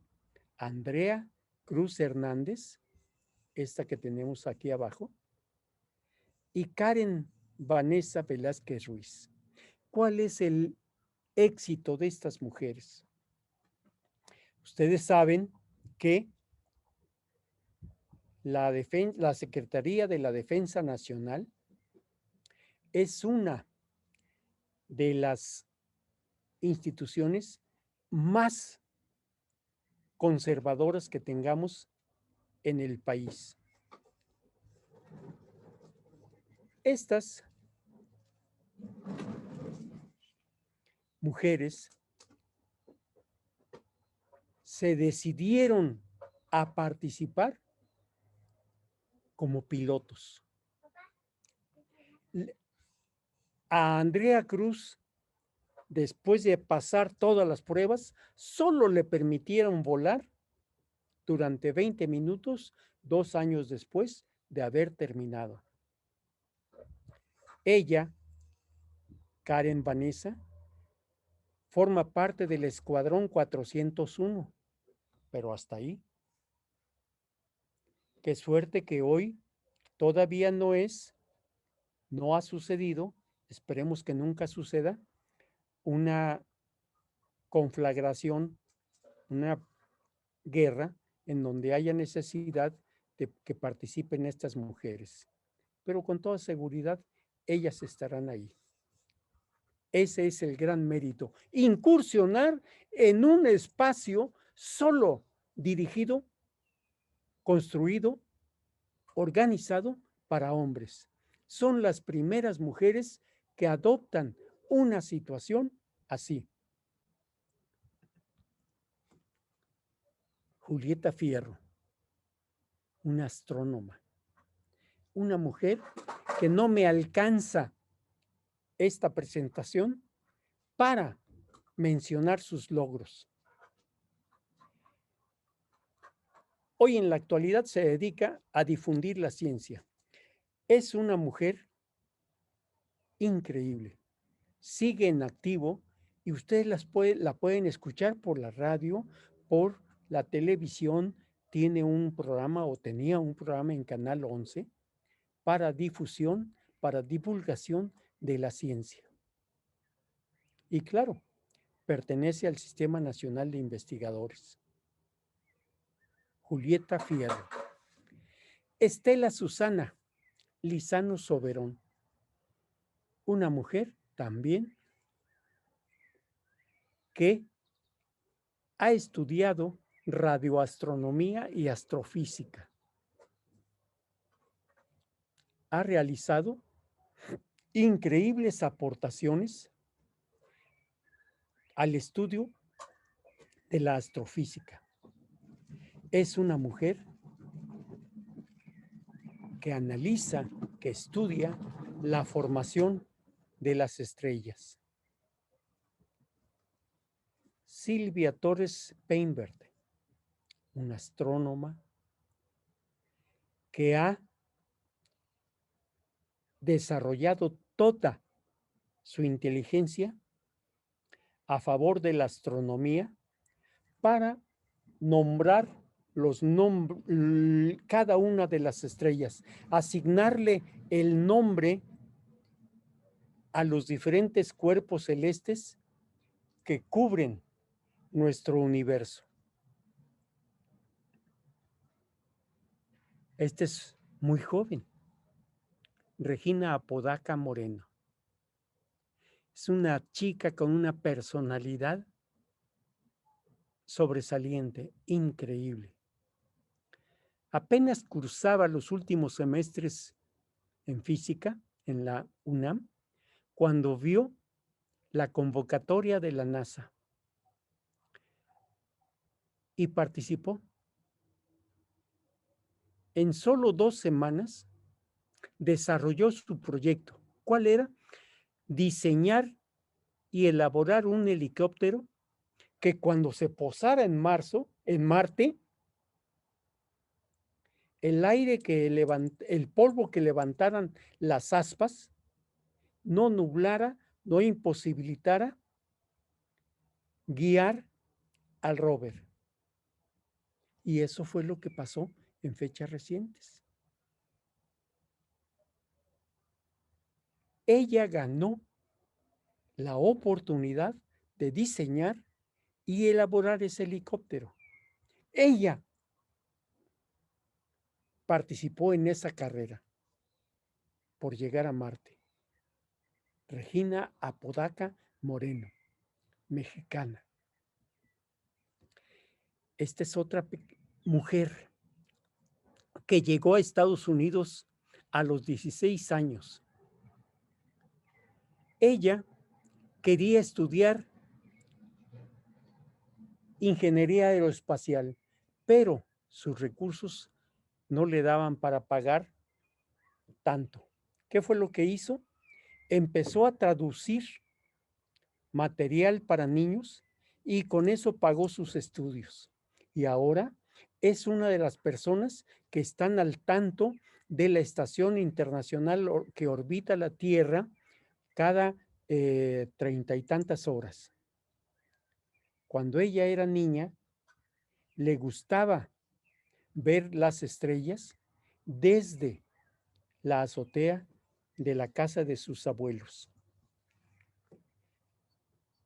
Andrea Cruz Hernández, esta que tenemos aquí abajo, y Karen Vanessa Velázquez Ruiz. ¿Cuál es el éxito de estas mujeres? Ustedes saben que la Secretaría de la Defensa Nacional es una de las instituciones más conservadoras que tengamos en el país. Estas mujeres se decidieron a participar como pilotos. A Andrea Cruz, después de pasar todas las pruebas, solo le permitieron volar durante 20 minutos, 2 años después de haber terminado. Ella, Karen Vanessa, forma parte del Escuadrón 401, pero hasta ahí. Qué suerte que hoy todavía no ha sucedido, esperemos que nunca suceda, una conflagración, una guerra en donde haya necesidad de que participen estas mujeres. Pero con toda seguridad, ellas estarán ahí. Ese es el gran mérito, incursionar en un espacio solo dirigido, construido, organizado para hombres. Son las primeras mujeres que adoptan una situación así. Julieta Fierro, una astrónoma, una mujer que no me alcanza esta presentación para mencionar sus logros. Hoy en la actualidad se dedica a difundir la ciencia. Es una mujer increíble. Sigue en activo y ustedes la pueden escuchar por la radio, por la televisión. Tiene un programa o tenía un programa en Canal 11 para difusión, para divulgación de la ciencia. Y claro, pertenece al Sistema Nacional de Investigadores. Julieta Fierro. Estela Susana Lizano Soberón, una mujer también que ha estudiado radioastronomía y astrofísica. Ha realizado increíbles aportaciones al estudio de la astrofísica. Es una mujer que analiza, que estudia la formación de las estrellas. Silvia Torres Peinbert, una astrónoma que ha desarrollado toda su inteligencia a favor de la astronomía para nombrar cada una de las estrellas, asignarle el nombre a los diferentes cuerpos celestes que cubren nuestro universo. Este es muy joven, Regina Apodaca Moreno. Es una chica con una personalidad sobresaliente, increíble. Apenas cursaba los últimos semestres en física en la UNAM cuando vio la convocatoria de la NASA y participó. En solo 2 semanas desarrolló su proyecto. ¿Cuál era? Diseñar y elaborar un helicóptero que cuando se posara en Marte, el polvo que levantaran las aspas no nublara, no imposibilitara guiar al rover. Y eso fue lo que pasó en fechas recientes. Ella ganó la oportunidad de diseñar y elaborar ese helicóptero. Ella participó en esa carrera por llegar a Marte. Regina Apodaca Moreno, mexicana. Esta es otra mujer que llegó a Estados Unidos a los 16 años. Ella quería estudiar ingeniería aeroespacial, pero sus recursos no le daban para pagar tanto. ¿Qué fue lo que hizo? Empezó a traducir material para niños y con eso pagó sus estudios. Y ahora es una de las personas que están al tanto de la estación internacional que orbita la Tierra cada 30 y tantas horas. Cuando ella era niña, le gustaba ver las estrellas desde la azotea de la casa de sus abuelos.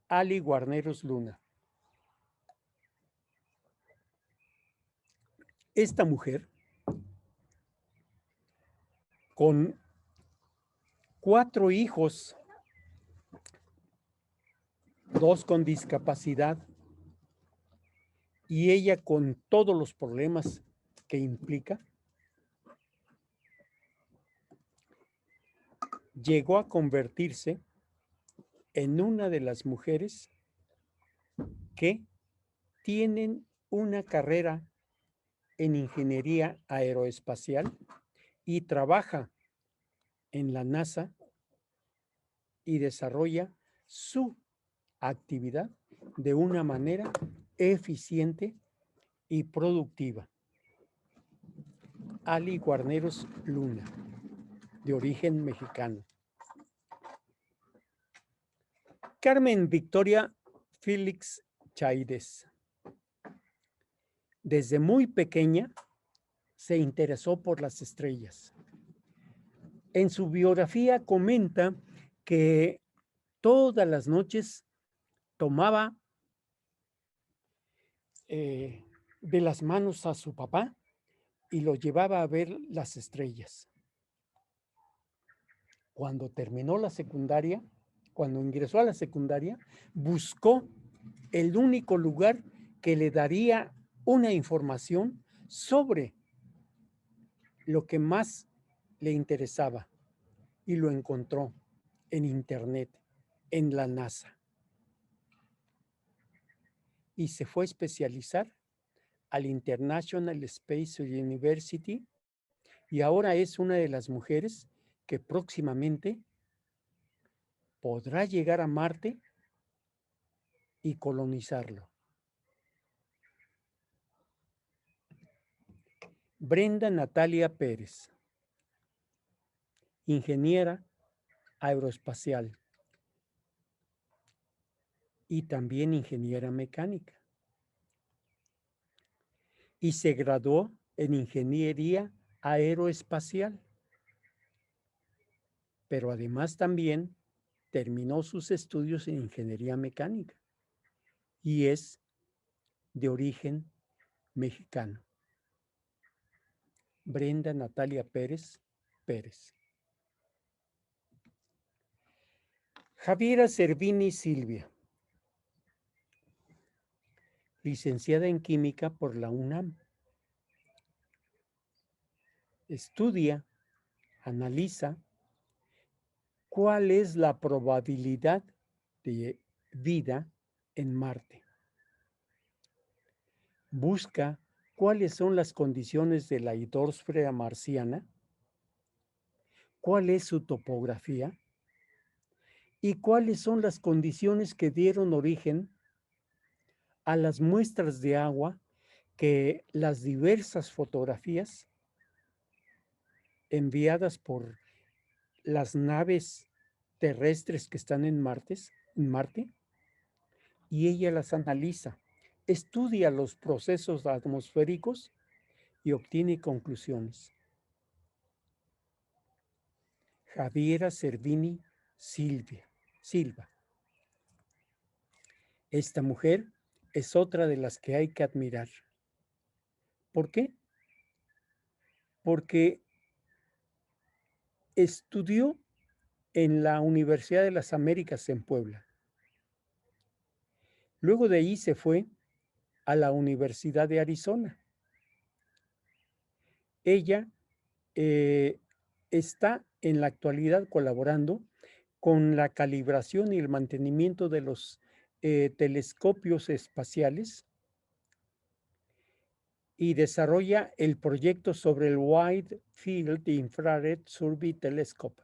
Ali Guarneros Luna. Esta mujer, con 4 hijos, 2 con discapacidad, y ella con todos los problemas que implica, llegó a convertirse en una de las mujeres que tienen una carrera en ingeniería aeroespacial y trabaja en la NASA y desarrolla su actividad de una manera eficiente y productiva. Ali Guarneros Luna, de origen mexicano. Carmen Victoria Félix Chaides. Desde muy pequeña se interesó por las estrellas. En su biografía comenta que todas las noches tomaba de las manos a su papá y lo llevaba a ver las estrellas. Cuando terminó la secundaria, cuando ingresó a la secundaria, buscó el único lugar que le daría una información sobre lo que más le interesaba y lo encontró en Internet, en la NASA. Y se fue a especializar al International Space University y ahora es una de las mujeres que próximamente podrá llegar a Marte y colonizarlo. Brenda Natalia Pérez, ingeniera aeroespacial y también ingeniera mecánica. Y se graduó en ingeniería aeroespacial. Pero además también terminó sus estudios en ingeniería mecánica y es de origen mexicano. Brenda Natalia Pérez Pérez. Javiera Servini Silvia, licenciada en química por la UNAM. Estudia, analiza cuál es la probabilidad de vida en Marte. Busca cuáles son las condiciones de la hidrosfera marciana cuál es su topografía y cuáles son las condiciones que dieron origen a las muestras de agua que las diversas fotografías enviadas por las naves terrestres que están en Marte, y ella las analiza, estudia los procesos atmosféricos y obtiene conclusiones. Javiera Servini Silva. Esta mujer es otra de las que hay que admirar. ¿Por qué? Porque estudió en la Universidad de las Américas en Puebla. Luego de ahí se fue a la Universidad de Arizona. Ella está en la actualidad colaborando con la calibración y el mantenimiento de los telescopios espaciales y desarrolla el proyecto sobre el Wide Field Infrared Survey Telescope,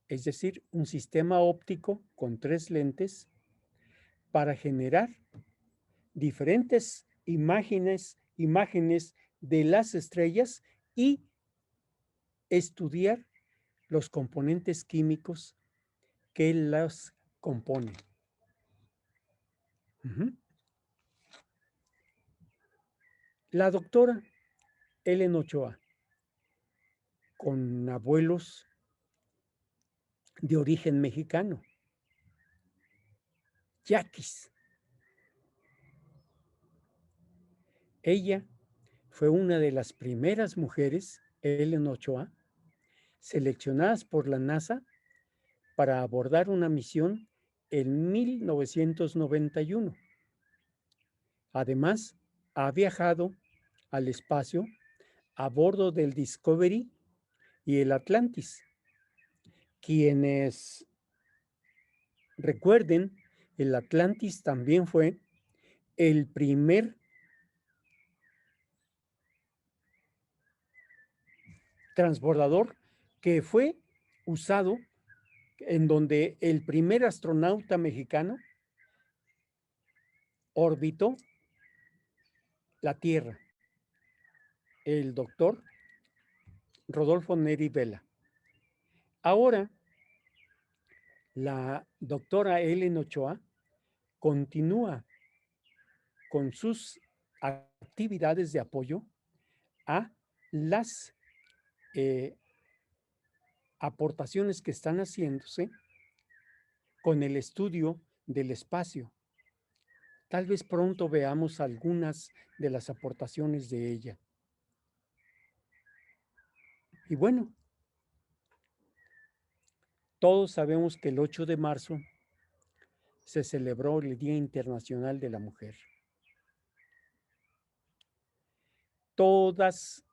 es decir, un sistema óptico con 3 lentes para generar diferentes imágenes de las estrellas y estudiar los componentes químicos que las componen. La doctora Ellen Ochoa, con abuelos de origen mexicano, yaquis. Ella fue una de las primeras mujeres, Ellen Ochoa, seleccionadas por la NASA para abordar una misión en 1991. Además, ha viajado al espacio a bordo del Discovery y el Atlantis. Quienes recuerden, el Atlantis también fue el primer transbordador que fue usado, en donde el primer astronauta mexicano orbitó la Tierra, el doctor Rodolfo Neri Vela. Ahora, la doctora Ellen Ochoa continúa con sus actividades de apoyo a las aportaciones que están haciéndose con el estudio del espacio. Tal vez pronto veamos algunas de las aportaciones de ella. Y bueno, todos sabemos que el 8 de marzo se celebró el Día Internacional de la Mujer. Todas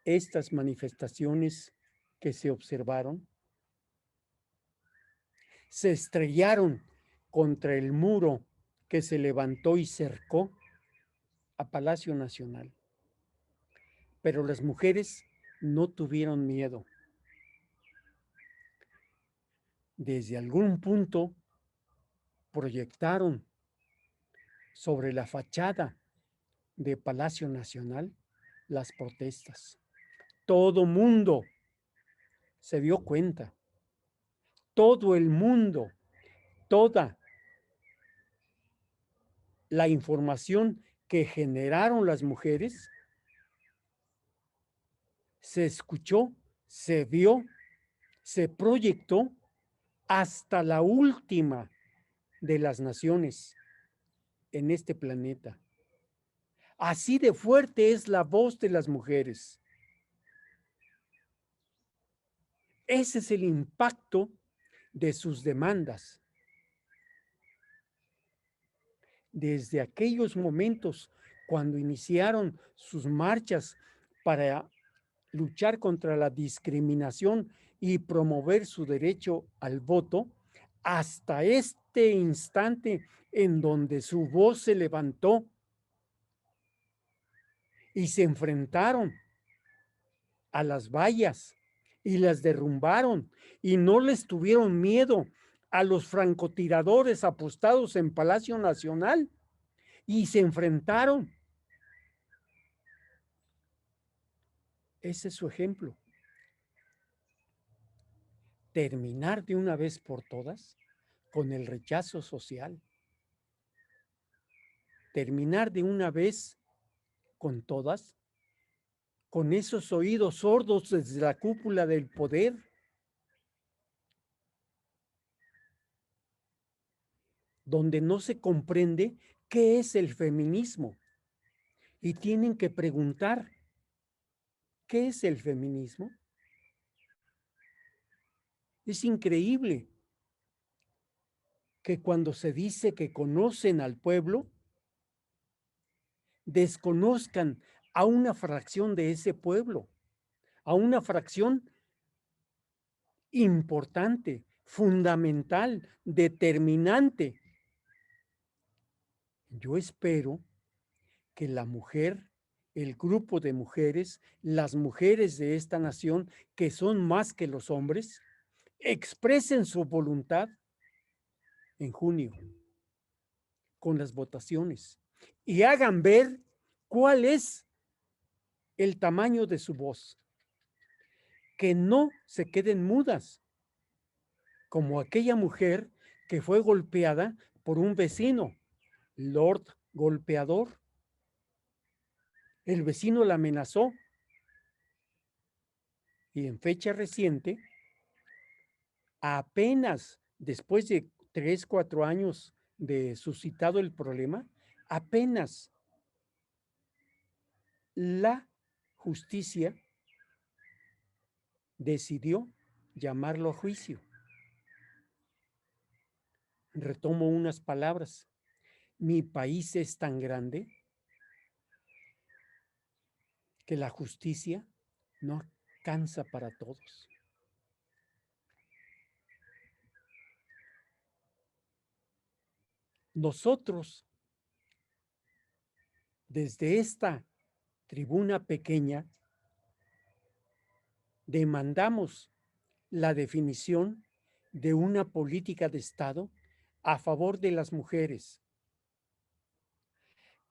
estas manifestaciones que se observaron se estrellaron contra el muro que se levantó y cercó a Palacio Nacional. Pero las mujeres no tuvieron miedo. Desde algún punto proyectaron sobre la fachada de Palacio Nacional las protestas. Todo mundo se dio cuenta. Todo el mundo, toda la información que generaron las mujeres se escuchó, se vio, se proyectó hasta la última de las naciones en este planeta. Así de fuerte es la voz de las mujeres. Ese es el impacto de sus demandas. Desde aquellos momentos cuando iniciaron sus marchas para luchar contra la discriminación y promover su derecho al voto, hasta este instante en donde su voz se levantó y se enfrentaron a las vallas y las derrumbaron y no les tuvieron miedo a los francotiradores apostados en Palacio Nacional y se enfrentaron. Ese es su ejemplo. Terminar de una vez por todas con el rechazo social. Terminar de una vez con todas, con esos oídos sordos desde la cúpula del poder. Donde no se comprende qué es el feminismo. Y tienen que preguntar, ¿qué es el feminismo? Es increíble que cuando se dice que conocen al pueblo, desconozcan a una fracción de ese pueblo, a una fracción importante, fundamental, determinante. Yo espero que la mujer, el grupo de mujeres, las mujeres de esta nación, que son más que los hombres, expresen su voluntad en junio con las votaciones y hagan ver cuál es el tamaño de su voz. Que no se queden mudas, como aquella mujer que fue golpeada por un vecino, Lord Golpeador. El vecino la amenazó y en fecha reciente, apenas después de 3, 4 años de suscitado el problema, apenas la justicia decidió llamarlo a juicio. Retomo unas palabras. Mi país es tan grande que la justicia no alcanza para todos. Nosotros, desde esta tribuna pequeña, demandamos la definición de una política de Estado a favor de las mujeres,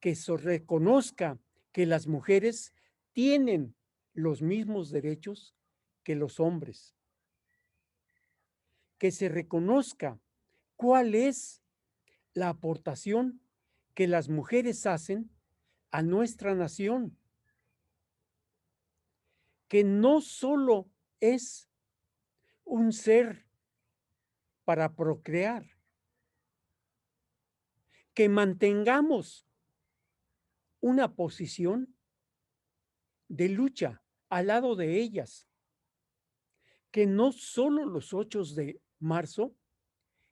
que se reconozca que las mujeres tienen los mismos derechos que los hombres, que se reconozca cuál es la aportación que las mujeres hacen a nuestra nación, que no solo es un ser para procrear, que mantengamos una posición de lucha al lado de ellas, que no solo los 8 de marzo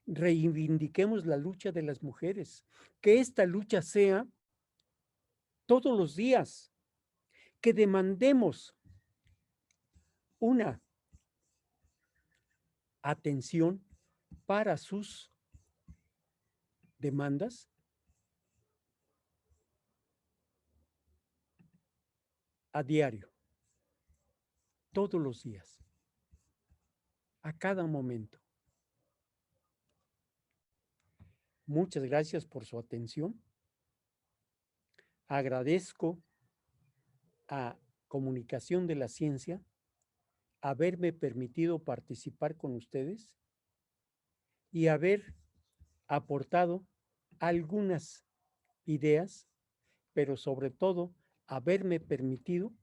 reivindiquemos la lucha de las mujeres, que esta lucha sea todos los días, que demandemos una atención para sus demandas a diario, todos los días, a cada momento. Muchas gracias por su atención. Agradezco a Comunicación de la Ciencia haberme permitido participar con ustedes y haber aportado algunas ideas, pero sobre todo haberme permitido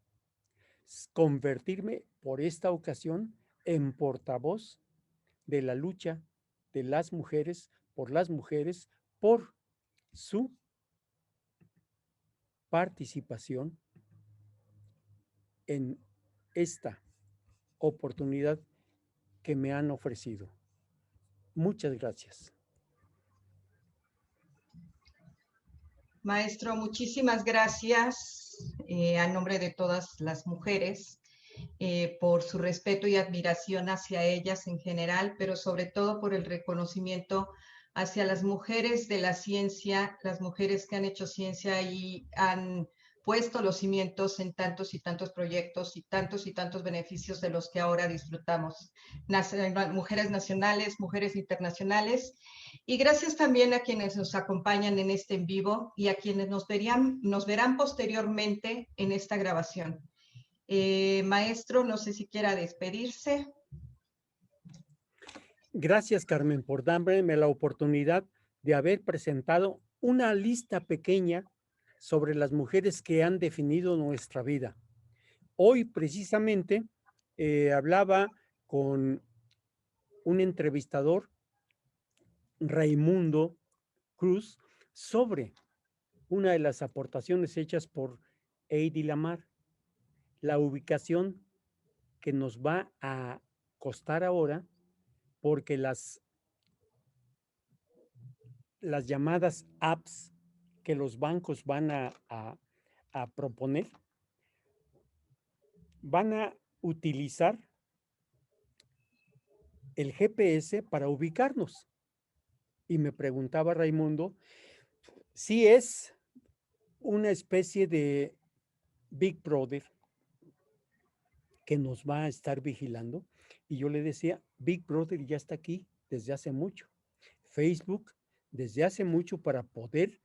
convertirme por esta ocasión en portavoz de la lucha de las mujeres, por su participación en esta oportunidad que me han ofrecido. Muchas gracias. Maestro, muchísimas gracias a nombre de todas las mujeres por su respeto y admiración hacia ellas en general, pero sobre todo por el reconocimiento hacia las mujeres de la ciencia, las mujeres que han hecho ciencia y han puesto los cimientos en tantos y tantos proyectos y tantos beneficios de los que ahora disfrutamos. Mujeres nacionales, mujeres internacionales, y gracias también a quienes nos acompañan en este en vivo y a quienes nos verán posteriormente en esta grabación. Maestro, no sé si quiera despedirse. Gracias, Carmen, por darme la oportunidad de haber presentado una lista pequeña sobre las mujeres que han definido nuestra vida. Hoy, precisamente, hablaba con un entrevistador, Raimundo Cruz, sobre una de las aportaciones hechas por Heidi Lamar, la ubicación que nos va a costar ahora, porque las llamadas apps que los bancos van a proponer van a utilizar el GPS para ubicarnos. Y me preguntaba Raimundo si es una especie de Big Brother que nos va a estar vigilando. Y yo le decía, Big Brother ya está aquí desde hace mucho. Facebook desde hace mucho, para poder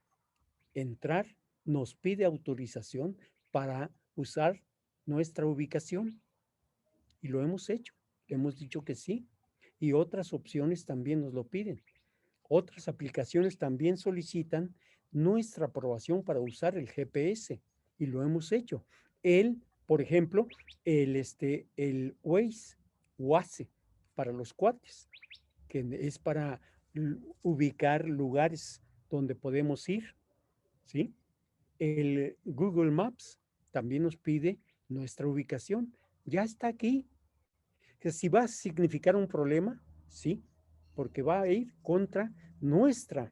entrar, nos pide autorización para usar nuestra ubicación. Y lo hemos hecho. Hemos dicho que sí. Y otras opciones también nos lo piden. Otras aplicaciones también solicitan nuestra aprobación para usar el GPS. Y lo hemos hecho. Por ejemplo, el Waze para los cuates, que es para ubicar lugares donde podemos ir, ¿sí? El Google Maps también nos pide nuestra ubicación. Ya está aquí. Si va a significar un problema, sí, porque va a ir contra nuestra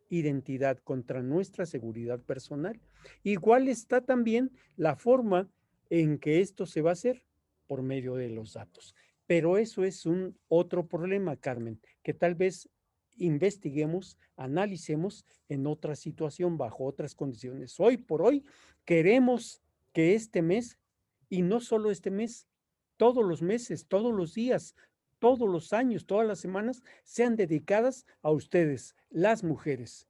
identidad, contra nuestra seguridad personal. Igual está también la forma en que esto se va a hacer por medio de los datos. Pero eso es un otro problema, Carmen, que tal vez investiguemos, analicemos en otra situación, bajo otras condiciones. Hoy por hoy queremos que este mes, y no solo este mes, todos los meses, todos los días, todos los años, todas las semanas, sean dedicadas a ustedes, las mujeres.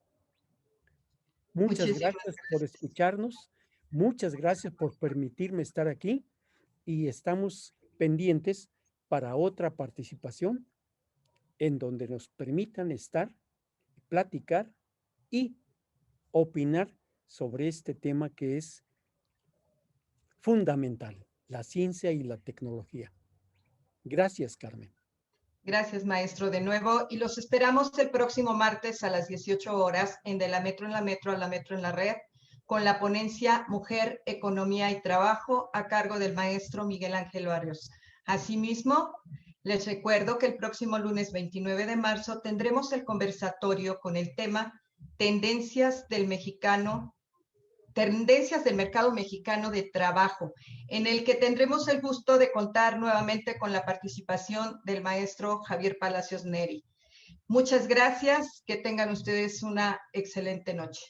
Muchas gracias por escucharnos, muchas gracias por permitirme estar aquí, y estamos pendientes para otra participación en donde nos permitan estar, platicar y opinar sobre este tema que es fundamental, la ciencia y la tecnología. Gracias, Carmen. Gracias, maestro, de nuevo. Y los esperamos el próximo martes a las 18 horas en De la Metro en la Metro a la Metro en la Red, con la ponencia Mujer, Economía y Trabajo a cargo del maestro Miguel Ángel Barrios. Asimismo, les recuerdo que el próximo lunes 29 de marzo tendremos el conversatorio con el tema Tendencias del mercado mexicano de trabajo, en el que tendremos el gusto de contar nuevamente con la participación del maestro Javier Palacios Neri. Muchas gracias, que tengan ustedes una excelente noche.